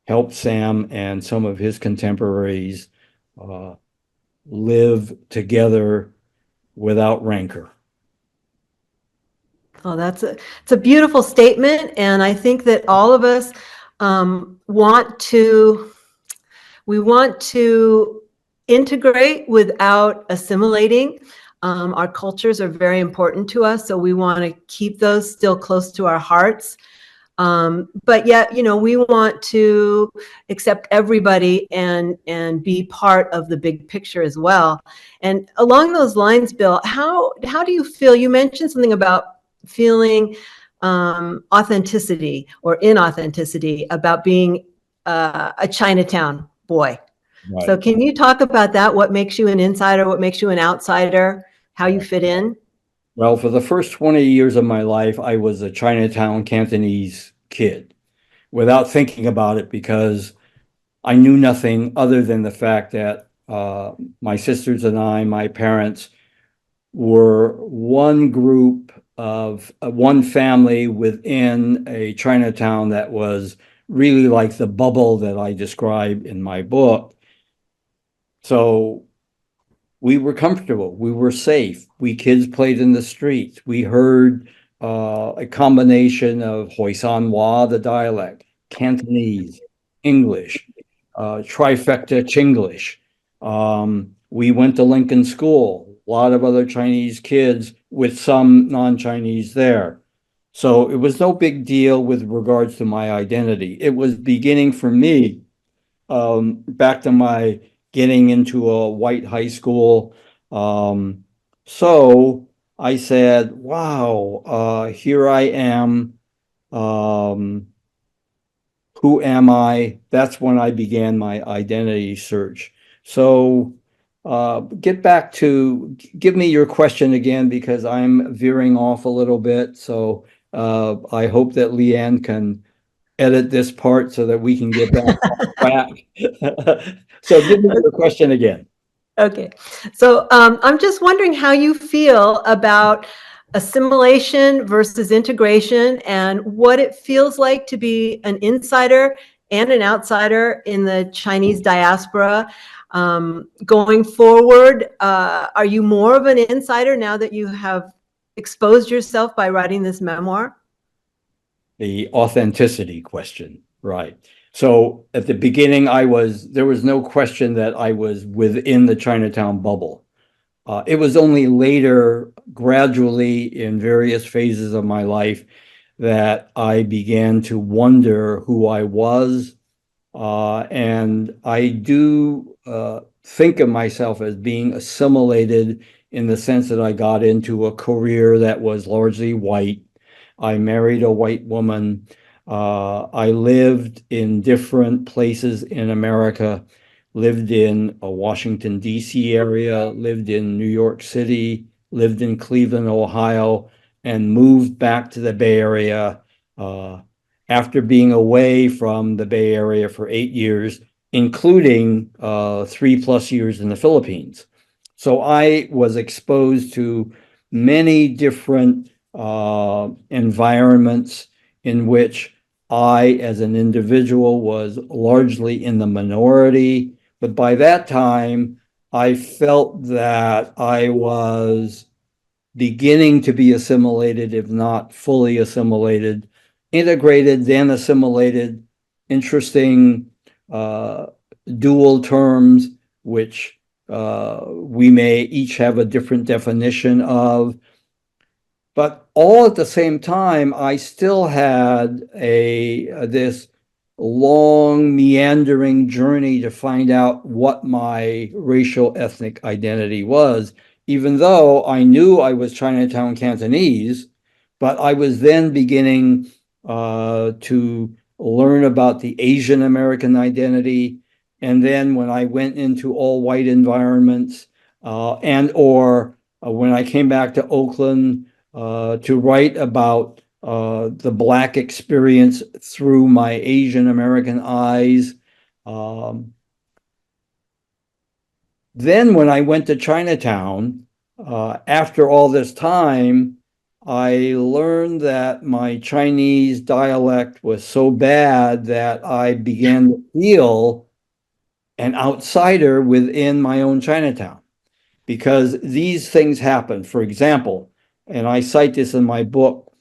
[SPEAKER 3] help Sam and some of his contemporaries live together without rancor.
[SPEAKER 2] Oh, it's a beautiful statement, and I think that all of us want to integrate without assimilating. Our cultures are very important to us, so we want to keep those still close to our hearts. But yet, we want to accept everybody and be part of the big picture as well. And along those lines, Bill, how do you feel? You mentioned something about feeling authenticity or inauthenticity about being a Chinatown boy.
[SPEAKER 3] Right.
[SPEAKER 2] So can you talk about that? What makes you an insider? What makes you an outsider? How you fit in?
[SPEAKER 3] Well, for the first 20 years of my life, I was a Chinatown Cantonese kid without thinking about it, because I knew nothing other than the fact that my sisters and I, my parents, were one group of one family within a Chinatown that was really like the bubble that I describe in my book. So we were comfortable, we were safe, we kids played in the streets, we heard a combination of Hoisanwa, the dialect, Cantonese, English, trifecta Chinglish. We went to Lincoln School, a lot of other Chinese kids with some non-Chinese there. So it was no big deal with regards to my identity. It was beginning for me, back to my getting into a white high school. So I said, wow, here I am. Who am I? That's when I began my identity search. So give me your question again, because I'm veering off a little bit. So I hope that Leanne can edit this part so that we can get back on track. So give me your question again.
[SPEAKER 2] Okay. So I'm just wondering how you feel about assimilation versus integration, and what it feels like to be an insider and an outsider in the Chinese diaspora. Going forward, are you more of an insider now that you have exposed yourself by writing this memoir?
[SPEAKER 3] The authenticity question, right? So at the beginning, there was no question that I was within the Chinatown bubble. It was only later, gradually, in various phases of my life, that I began to wonder who I was. And I do think of myself as being assimilated, in the sense that I got into a career that was largely white. I married a white woman. I lived in different places in America, lived in a Washington, D.C. area, lived in New York City, lived in Cleveland, Ohio, and moved back to the Bay Area after being away from the Bay Area for 8 years, including 3+ years in the Philippines. So I was exposed to many different environments in which I, as an individual, was largely in the minority. But by that time, I felt that I was beginning to be assimilated, if not fully assimilated, integrated, then assimilated. Interesting dual terms, which we may each have a different definition of. But all at the same time, I still had this long, meandering journey to find out what my racial ethnic identity was, even though I knew I was Chinatown Cantonese. But I was then beginning to learn about the Asian American identity. And then when I went into all white environments, or when I came back to Oakland, to write about the Black experience through my Asian American eyes. Then when I went to Chinatown, after all this time, I learned that my Chinese dialect was so bad that I began to feel an outsider within my own Chinatown. because these things happen. For example, and I cite this in my book,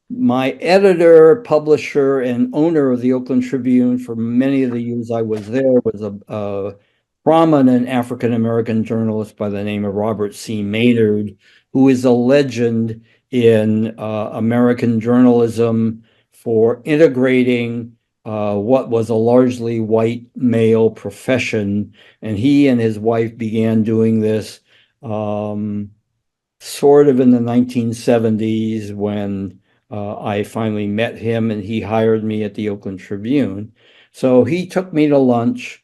[SPEAKER 3] my editor, publisher, and owner of the Oakland Tribune for many of the years I was there was a prominent African-American journalist by the name of Robert C. Maynard, who is a legend in American journalism for integrating what was a largely white male profession. And he and his wife began doing this sort of in the 1970s when I finally met him and he hired me at the Oakland Tribune. So he took me to lunch,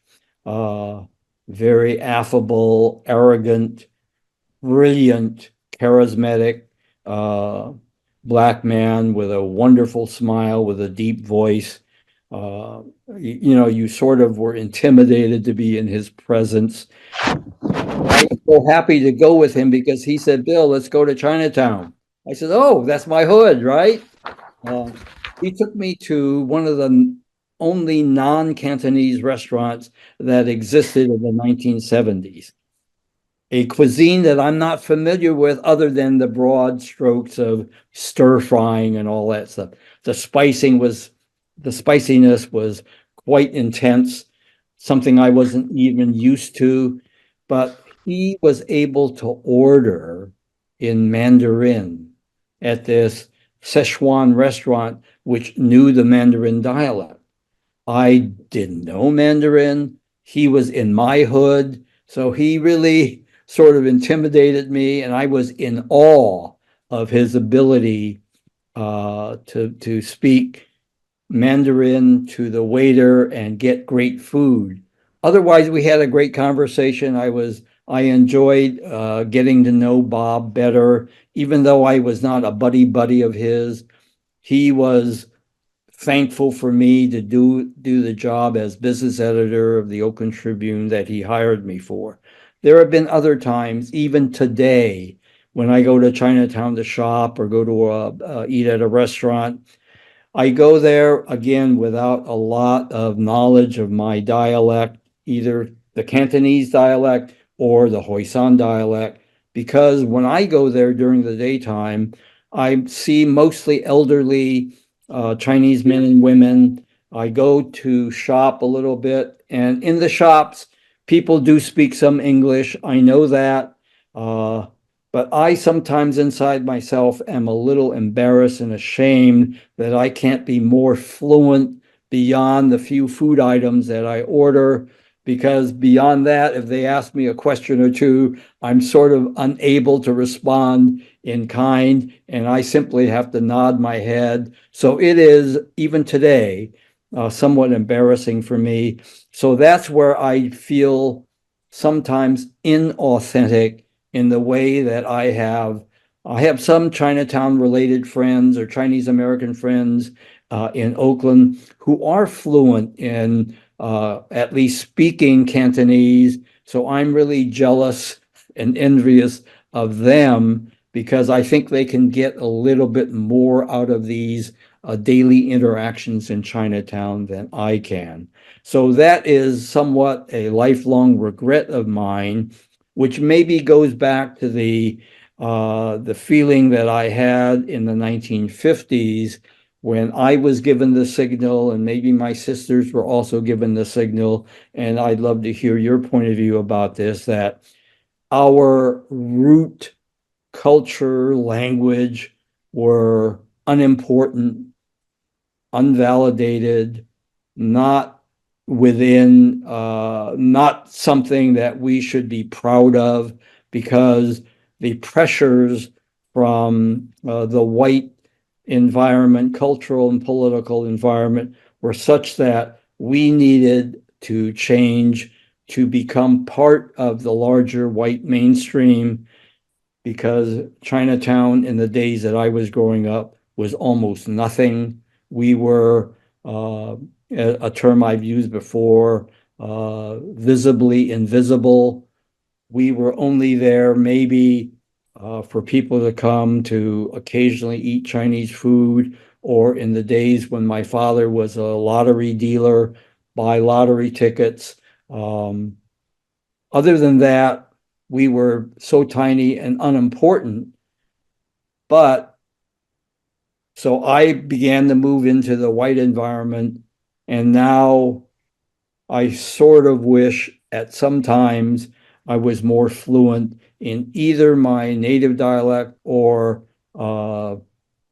[SPEAKER 3] very affable, arrogant, brilliant, charismatic, Black man with a wonderful smile, with a deep voice. You sort of were intimidated to be in his presence. I was so happy to go with him because he said, "Bill, let's go to Chinatown." I said, "Oh, that's my hood, right?" He took me to one of the only non-Cantonese restaurants that existed in the 1970s. A cuisine that I'm not familiar with other than the broad strokes of stir frying and all that stuff. The spiciness was quite intense, something I wasn't even used to, but he was able to order in Mandarin at this Szechuan restaurant, which knew the Mandarin dialect. I didn't know Mandarin. He was in my hood, so he really sort of intimidated me, and I was in awe of his ability to speak Mandarin to the waiter and get great food. Otherwise, we had a great conversation. I enjoyed getting to know Bob better, even though I was not a buddy of his. He was thankful for me to do the job as business editor of the Oakland Tribune that he hired me for. There have been other times, even today, when I go to Chinatown to shop or go to eat at a restaurant, I go there again without a lot of knowledge of my dialect, either the Cantonese dialect or the Hoisan dialect, because when I go there during the daytime, I see mostly elderly Chinese men and women. I go to shop a little bit, and in the shops, people do speak some English. I know that. But I sometimes inside myself am a little embarrassed and ashamed that I can't be more fluent beyond the few food items that I order, because beyond that, if they ask me a question or two, I'm sort of unable to respond in kind, and I simply have to nod my head. So it is, even today, somewhat embarrassing for me. So that's where I feel sometimes inauthentic in the way that I have some Chinatown related friends or Chinese American friends in Oakland who are fluent in at least speaking Cantonese. So I'm really jealous and envious of them because I think they can get a little bit more out of these daily interactions in Chinatown than I can. So that is somewhat a lifelong regret of mine, which maybe goes back to the feeling that I had in the 1950s when I was given the signal, and maybe my sisters were also given the signal. And I'd love to hear your point of view about this, that our root culture, language were unimportant, unvalidated, not within, not something that we should be proud of, because the pressures from the white environment, cultural and political environment, were such that we needed to change to become part of the larger white mainstream, because Chinatown in the days that I was growing up was almost nothing. We were, a term I've used before, visibly invisible. We were only there maybe for people to come to occasionally eat Chinese food, or in the days when my father was a lottery dealer, buy lottery tickets. Other than that, we were so tiny and unimportant. But so I began to move into the white environment, and now I sort of wish at some times I was more fluent in either my native dialect or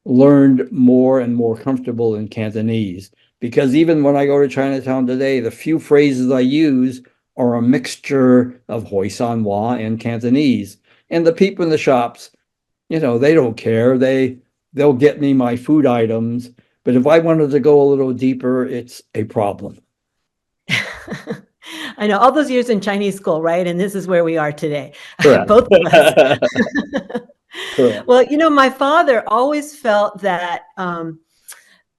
[SPEAKER 3] learned more and more comfortable in Cantonese. Because even when I go to Chinatown today, the few phrases I use are a mixture of Hoi San Hua and Cantonese. And the people in the shops, they don't care. They'll get me my food items. But if I wanted to go a little deeper, it's a problem.
[SPEAKER 2] I know, all those years in Chinese school, right? And this is where we are today,
[SPEAKER 3] Correct.
[SPEAKER 2] both of us.
[SPEAKER 3] Correct.
[SPEAKER 2] Well, my father always felt that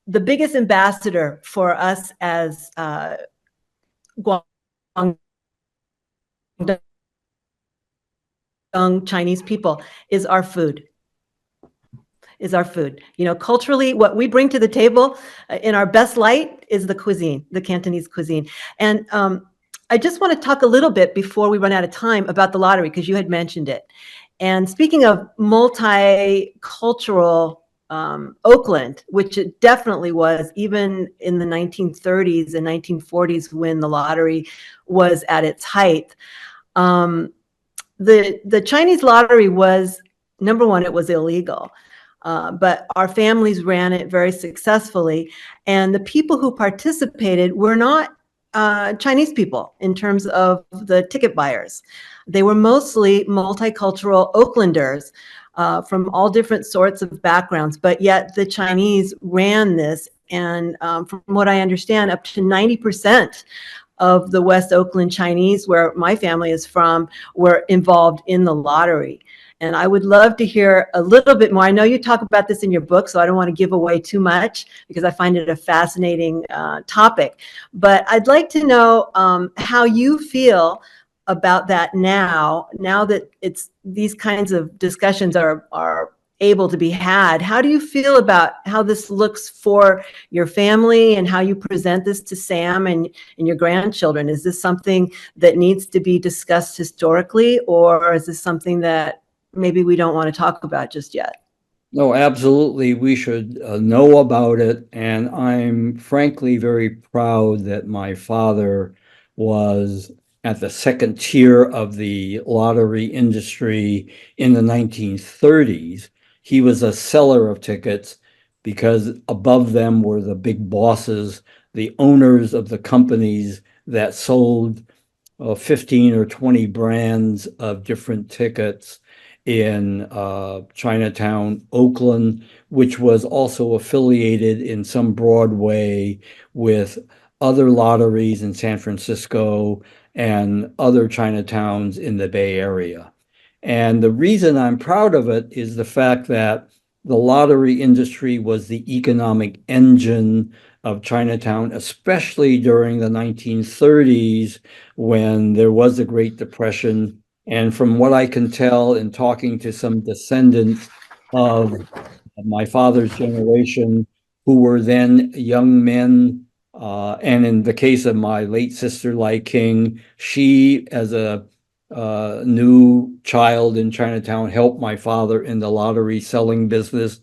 [SPEAKER 2] the biggest ambassador for us as Guangdong Chinese people is our food. Culturally, what we bring to the table in our best light is the cuisine, the Cantonese cuisine. And I just want to talk a little bit before we run out of time about the lottery, because you had mentioned it. And speaking of multicultural Oakland, which it definitely was, even in the 1930s and 1940s when the lottery was at its height, the Chinese lottery was, number one, it was illegal. But our families ran it very successfully. And the people who participated were not Chinese people in terms of the ticket buyers. They were mostly multicultural Oaklanders from all different sorts of backgrounds, but yet the Chinese ran this. And from what I understand, up to 90% of the West Oakland Chinese, where my family is from, were involved in the lottery. And I would love to hear a little bit more. I know you talk about this in your book, so I don't want to give away too much because I find it a fascinating topic. But I'd like to know how you feel about that now that these kinds of discussions are able to be had. How do you feel about how this looks for your family and how you present this to Sam and your grandchildren? Is this something that needs to be discussed historically, or is this something that maybe we don't want to talk about just yet?
[SPEAKER 3] No, absolutely. We should know about it. And I'm frankly very proud that my father was at the second tier of the lottery industry in the 1930s. He was a seller of tickets because above them were the big bosses, the owners of the companies that sold 15 or 20 brands of different tickets in Chinatown, Oakland, which was also affiliated in some broad way with other lotteries in San Francisco and other Chinatowns in the Bay Area. And the reason I'm proud of it is the fact that the lottery industry was the economic engine of Chinatown, especially during the 1930s when there was the Great Depression. And from what I can tell in talking to some descendants of my father's generation who were then young men, and in the case of my late sister, Lai King, she, as a new child in Chinatown, helped my father in the lottery selling business.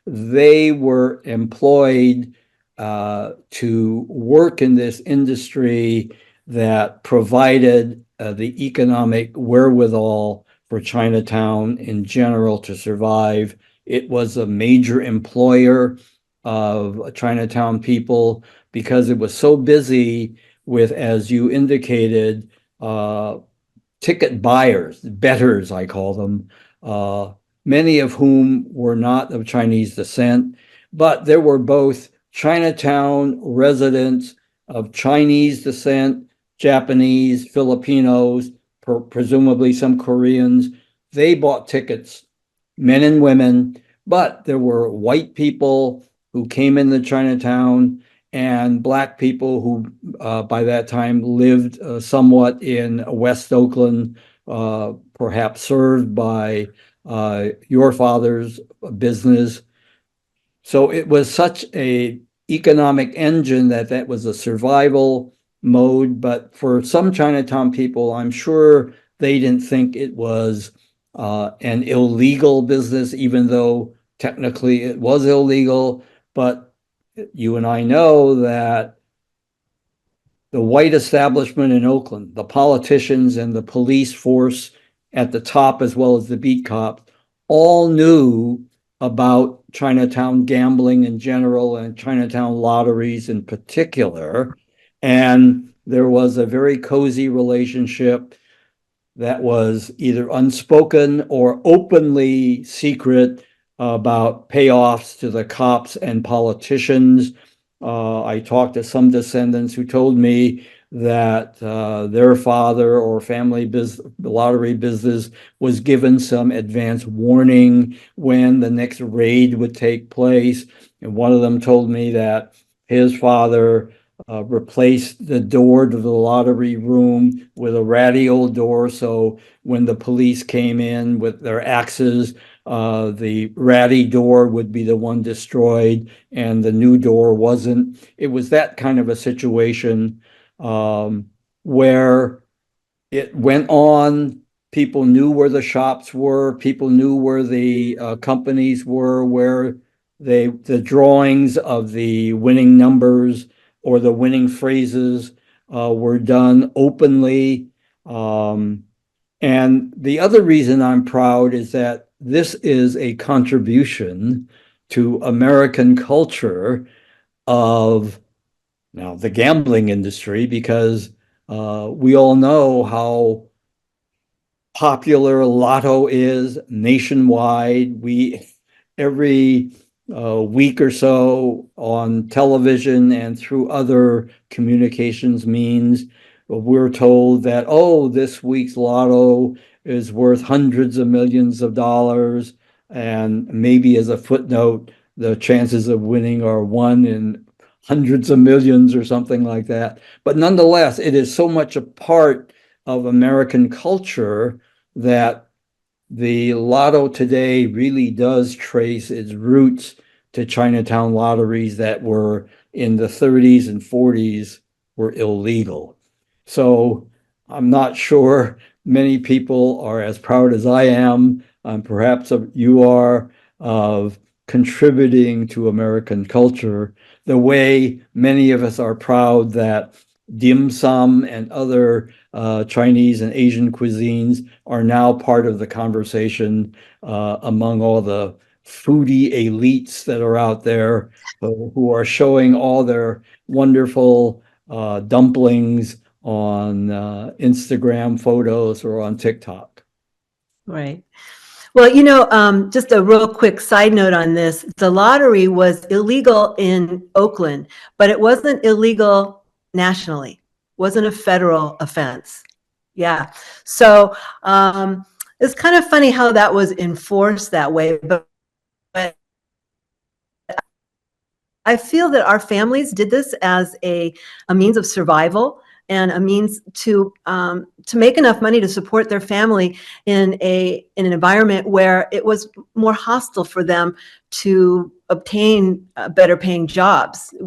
[SPEAKER 3] They were employed to work in this industry that provided the economic wherewithal for Chinatown in general to survive. It was a major employer of Chinatown people because it was so busy with, as you indicated, ticket buyers, bettors, I call them, many of whom were not of Chinese descent, but there were both Chinatown residents of Chinese descent, Japanese, Filipinos, presumably some Koreans. They bought tickets, men and women, but there were white people who came into Chinatown and Black people who by that time lived somewhat in West Oakland, perhaps served by your father's business. So it was such a economic engine that was a survival mode. But for some Chinatown people, I'm sure they didn't think it was an illegal business, even though technically it was illegal. But you and I know that the white establishment in Oakland, the politicians and the police force at the top, as well as the beat cops, all knew about Chinatown gambling in general and Chinatown lotteries in particular. And there was a very cozy relationship that was either unspoken or openly secret about payoffs to the cops and politicians. I talked to some descendants who told me that their father or family lottery business was given some advance warning when the next raid would take place. And one of them told me that his father replaced the door to the lottery room with a ratty old door. So when the police came in with their axes, the ratty door would be the one destroyed and the new door wasn't. It was that kind of a situation where it went on. People knew where the shops were. People knew where the companies were, where the drawings of the winning numbers or the winning phrases were done openly. And the other reason I'm proud is that this is a contribution to American culture of now the gambling industry, because we all know how popular lotto is nationwide. Every week or so on television and through other communications means, we're told that, oh, this week's lotto is worth hundreds of millions of dollars. And maybe as a footnote, the chances of winning are 1 in hundreds of millions or something like that. But nonetheless, it is so much a part of American culture that the lotto today really does trace its roots to Chinatown lotteries that were in the 30s and 40s were illegal. So I'm not sure many people are as proud as I am, perhaps you are, of contributing to American culture the way many of us are proud that dim sum and other Chinese and Asian cuisines are now part of the conversation among all the foodie elites that are out there who are showing all their wonderful dumplings on Instagram photos or on TikTok.
[SPEAKER 2] Right. Well, just a real quick side note on this. The lottery was illegal in Oakland, but it wasn't illegal nationally. It wasn't a federal offense. Yeah. So it's kind of funny how that was enforced that way. But I feel that our families did this as a means of survival and a means to make enough money to support their family in an environment where it was more hostile for them to obtain better paying jobs. It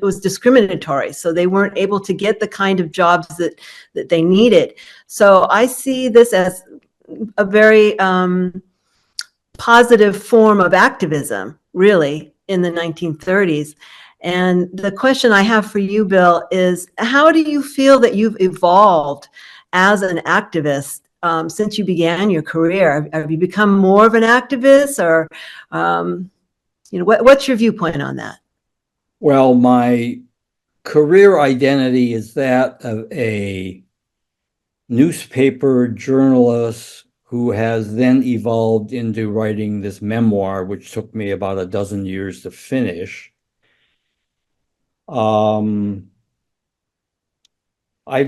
[SPEAKER 2] was discriminatory, so they weren't able to get the kind of jobs that they needed. So I see this as a very positive form of activism, really, in the 1930s. And the question I have for you, Bill, is how do you feel that you've evolved as an activist since you began your career? Have you become more of an activist, or what's your viewpoint on that?
[SPEAKER 3] Well, my career identity is that of a newspaper journalist who has then evolved into writing this memoir, which took me about a dozen years to finish. I've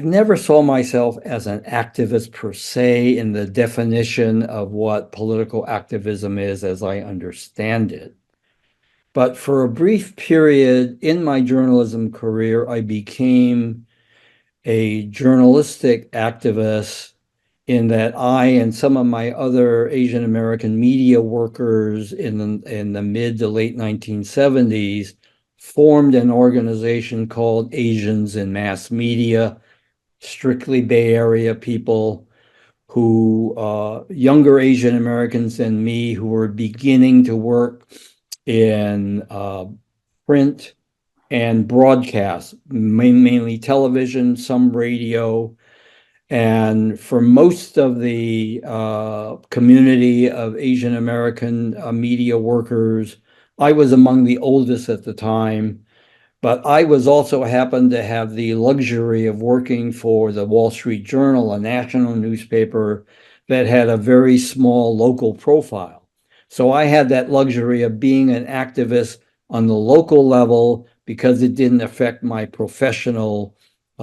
[SPEAKER 3] never saw myself as an activist per se in the definition of what political activism is as I understand it. But for a brief period in my journalism career, I became a journalistic activist in that I and some of my other Asian American media workers in the mid to late 1970s formed an organization called Asians in Mass Media, strictly Bay Area people, who younger Asian Americans than me who were beginning to work in print and broadcast, mainly television, some radio. And for most of the community of Asian American media workers, I was among the oldest at the time. But I was also happened to have the luxury of working for the Wall Street Journal, a national newspaper that had a very small local profile. So I had that luxury of being an activist on the local level because it didn't affect my professional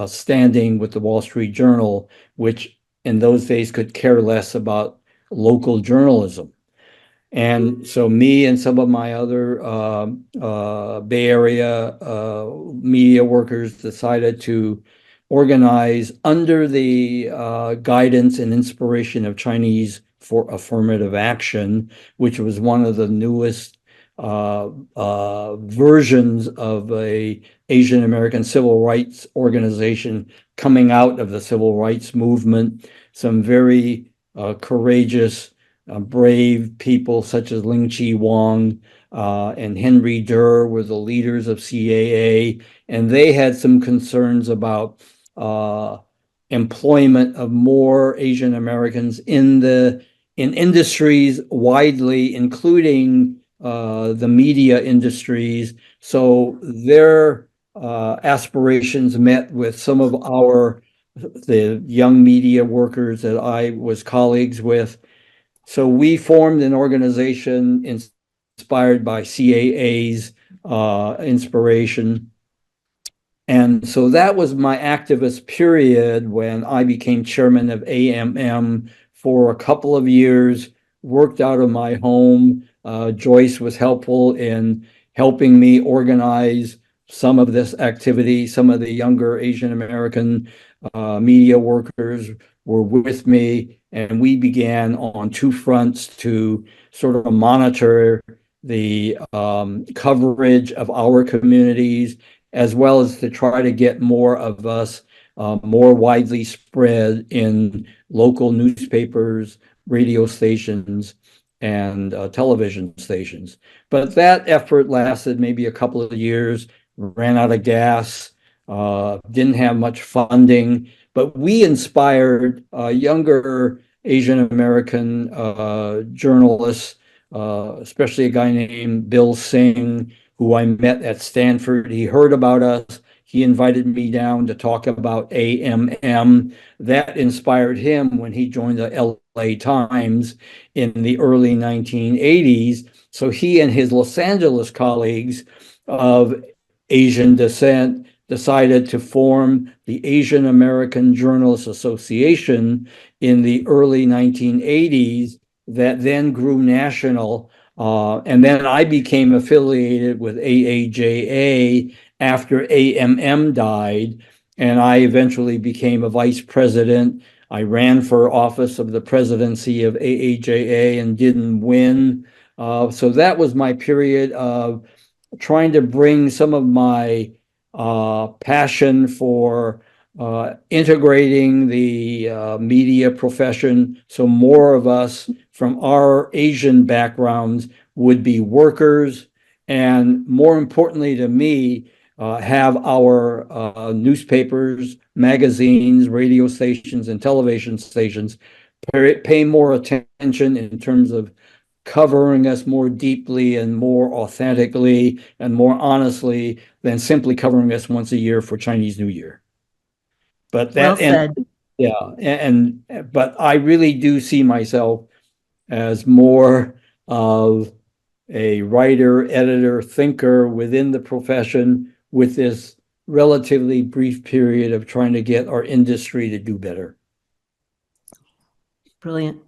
[SPEAKER 3] standing with the Wall Street Journal, which in those days could care less about local journalism. And so me and some of my other Bay Area media workers decided to organize under the guidance and inspiration of Chinese for Affirmative Action, which was one of the newest versions of a Asian American civil rights organization coming out of the civil rights movement. Some very courageous brave people such as Willian Gee Wong and Henry Durr were the leaders of CAA, and they had some concerns about employment of more Asian Americans in industries widely, including the media industries. So their aspirations met with some of the young media workers that I was colleagues with. So we formed an organization inspired by CAA's inspiration. And so that was my activist period when I became chairman of AMM for a couple of years, worked out of my home. Joyce was helpful in helping me organize some of this activity. Some of the younger Asian American media workers were with me, and we began on two fronts to sort of monitor the coverage of our communities, as well as to try to get more of us more widely spread in local newspapers, radio stations, and television stations. But that effort lasted maybe a couple of years, ran out of gas, didn't have much funding, but we inspired younger Asian American journalists, especially a guy named Bill Singh, who I met at Stanford. He heard about us. He invited me down to talk about AMM. That inspired him when he joined the LA Times in the early 1980s. So he and his Los Angeles colleagues of Asian descent decided to form the Asian American Journalists Association in the early 1980s that then grew national. And then I became affiliated with AAJA after AMM died, and I eventually became a vice president. I ran for office of the presidency of AAJA and didn't win. So that was my period of trying to bring some of my passion for integrating the media profession, so more of us from our Asian backgrounds would be workers, and more importantly to me, have our newspapers, magazines, radio stations, and television stations pay more attention in terms of covering us more deeply and more authentically and more honestly than simply covering us once a year for Chinese New Year. But that,
[SPEAKER 2] well said.
[SPEAKER 3] But I really do see myself as more of a writer, editor, thinker within the profession, with this relatively brief period of trying to get our industry to do better.
[SPEAKER 2] Brilliant.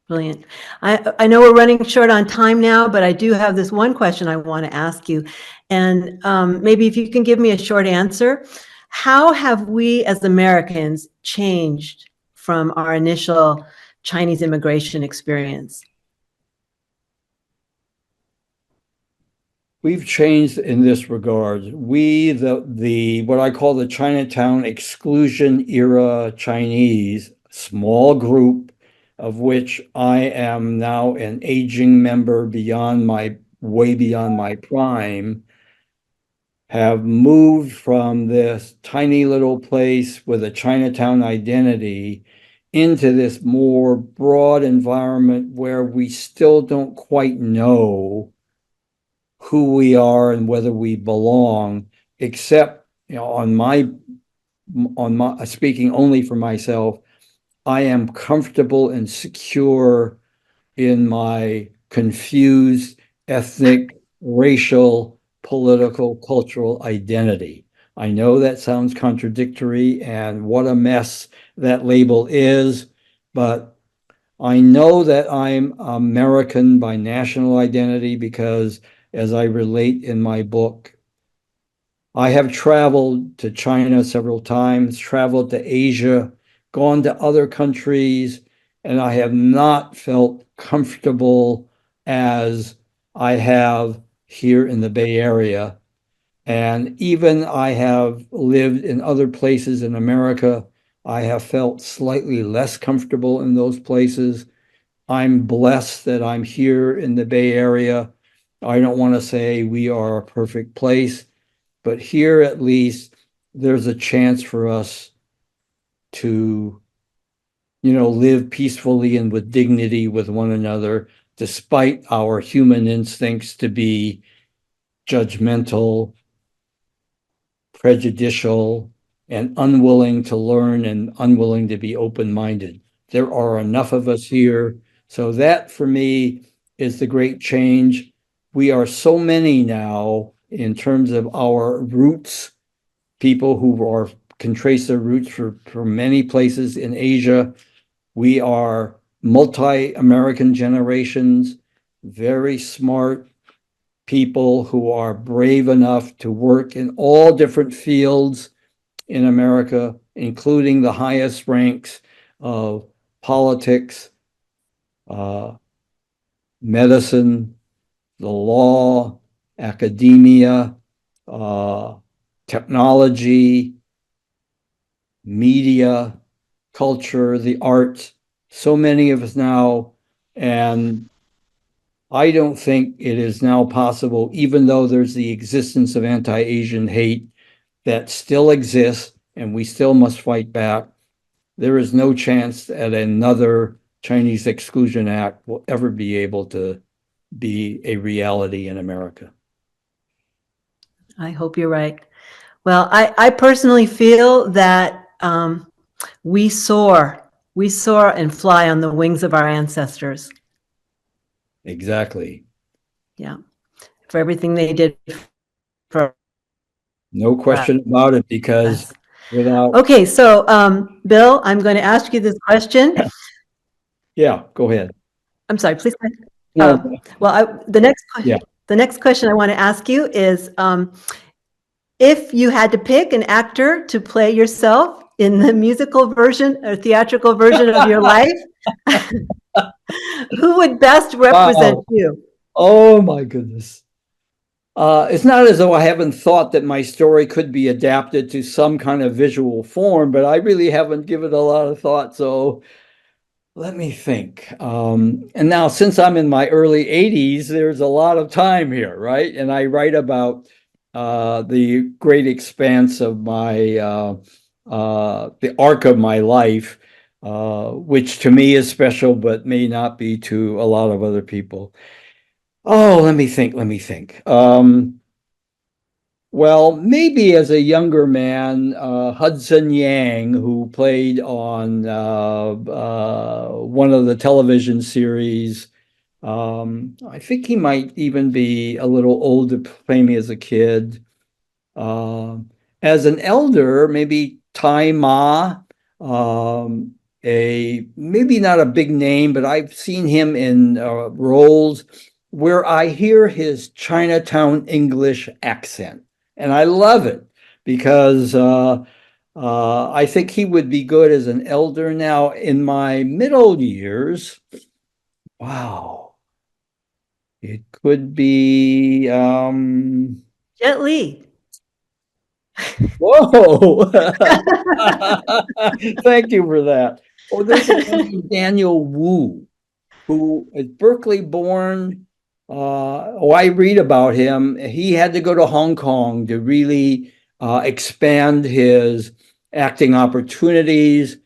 [SPEAKER 2] Brilliant. I know we're running short on time now, but I do have this one question I want to ask you. And maybe if you can give me a short answer. How have we as Americans changed from our initial Chinese immigration experience?
[SPEAKER 3] We've changed in this regard. We, the what I call the Chinatown exclusion era Chinese, small group, of which I am now an aging member way beyond my prime, have moved from this tiny little place with a Chinatown identity into this more broad environment where we still don't quite know who we are and whether we belong, except, on my speaking only for myself, I am comfortable and secure in my confused ethnic, racial, political, cultural identity. I know that sounds contradictory, and what a mess that label is, but I know that I'm American by national identity because, as I relate in my book, I have traveled to China several times, traveled to Asia, gone to other countries, and I have not felt comfortable as I have here in the Bay Area. And even I have lived in other places in America, I have felt slightly less comfortable in those places. I'm blessed that I'm here in the Bay Area. I don't want to say we are a perfect place, but here at least there's a chance for us to, live peacefully and with dignity with one another, despite our human instincts to be judgmental, prejudicial, and unwilling to learn and unwilling to be open-minded. There are enough of us here. So that for me is the great change. We are so many now in terms of our roots, people who can trace their roots for many places in Asia. We are multi-American generations, very smart people who are brave enough to work in all different fields in America, including the highest ranks of politics, medicine, the law, academia, technology, media, culture, the arts, so many of us now. And I don't think it is now possible, even though there's the existence of anti-Asian hate that still exists and we still must fight back. There is no chance that another Chinese Exclusion Act will ever be able to be a reality in America.
[SPEAKER 2] I hope you're right. Well, I personally feel that we soar and fly on the wings of our ancestors.
[SPEAKER 3] Exactly.
[SPEAKER 2] Yeah. For everything they did for
[SPEAKER 3] No question about it, because
[SPEAKER 2] us.
[SPEAKER 3] without,
[SPEAKER 2] Okay, so Bill, I'm going to ask you this question.
[SPEAKER 3] yeah, go ahead.
[SPEAKER 2] I'm sorry, please.
[SPEAKER 3] No,
[SPEAKER 2] The
[SPEAKER 3] yeah.
[SPEAKER 2] next question I want to ask you is, if you had to pick an actor to play yourself in the musical version or theatrical version of your life, who would best represent you?
[SPEAKER 3] Oh my goodness. It's not as though I haven't thought that my story could be adapted to some kind of visual form, but I really haven't given a lot of thought. So let me think. And now, since I'm in my early 80s, there's a lot of time here, right? And I write about the great expanse of the arc of my life, which to me is special, but may not be to a lot of other people. Oh, let me think. Well, maybe as a younger man, Hudson Yang, who played on one of the television series. I think he might even be a little old to play me as a kid. As an elder, maybe Tai Ma, maybe not a big name, but I've seen him in roles where I hear his Chinatown English accent. And I love it because I think he would be good as an elder. Now, in my middle years, wow, it could be
[SPEAKER 2] Jet Li.
[SPEAKER 3] whoa. Thank you for that. Oh, there's a man named Daniel Wu, who is Berkeley born. I read about him. He had to go to Hong Kong to really expand his acting opportunities.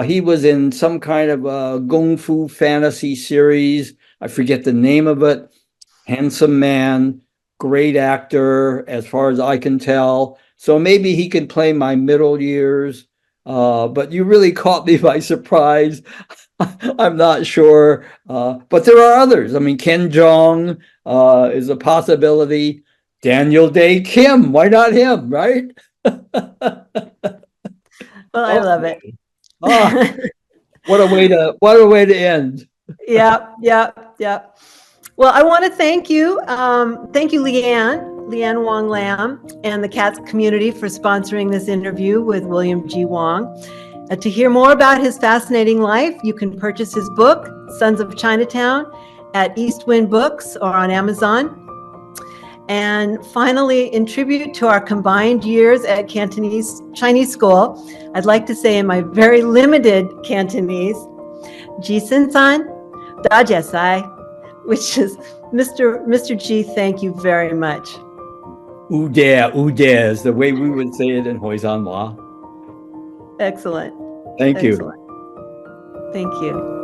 [SPEAKER 3] He was in some kind of a kung fu fantasy series. I forget the name of it. Handsome man, great actor, as far as I can tell. So maybe he could play my middle years. But you really caught me by surprise. I'm not sure. But there are others. I mean, Ken Jeong is a possibility. Daniel Day Kim, why not him, right?
[SPEAKER 2] Well, I love it.
[SPEAKER 3] Ah, what a way to end.
[SPEAKER 2] Yeah. Well, I want to thank you. Thank you, Leanne Wong Lam, and the CATS community for sponsoring this interview with William Gee Wong. To hear more about his fascinating life, you can purchase his book, Sons of Chinatown, at East Wind Books or on Amazon. And finally, in tribute to our combined years at Cantonese Chinese school, I'd like to say in my very limited Cantonese, Ji Sin San, Da Jia Sai, which is Mr. G, thank you very much.
[SPEAKER 3] Ou dare is the way we would say it in Hoisanwa.
[SPEAKER 2] Excellent.
[SPEAKER 3] Thank you.
[SPEAKER 2] Excellent. Thank you.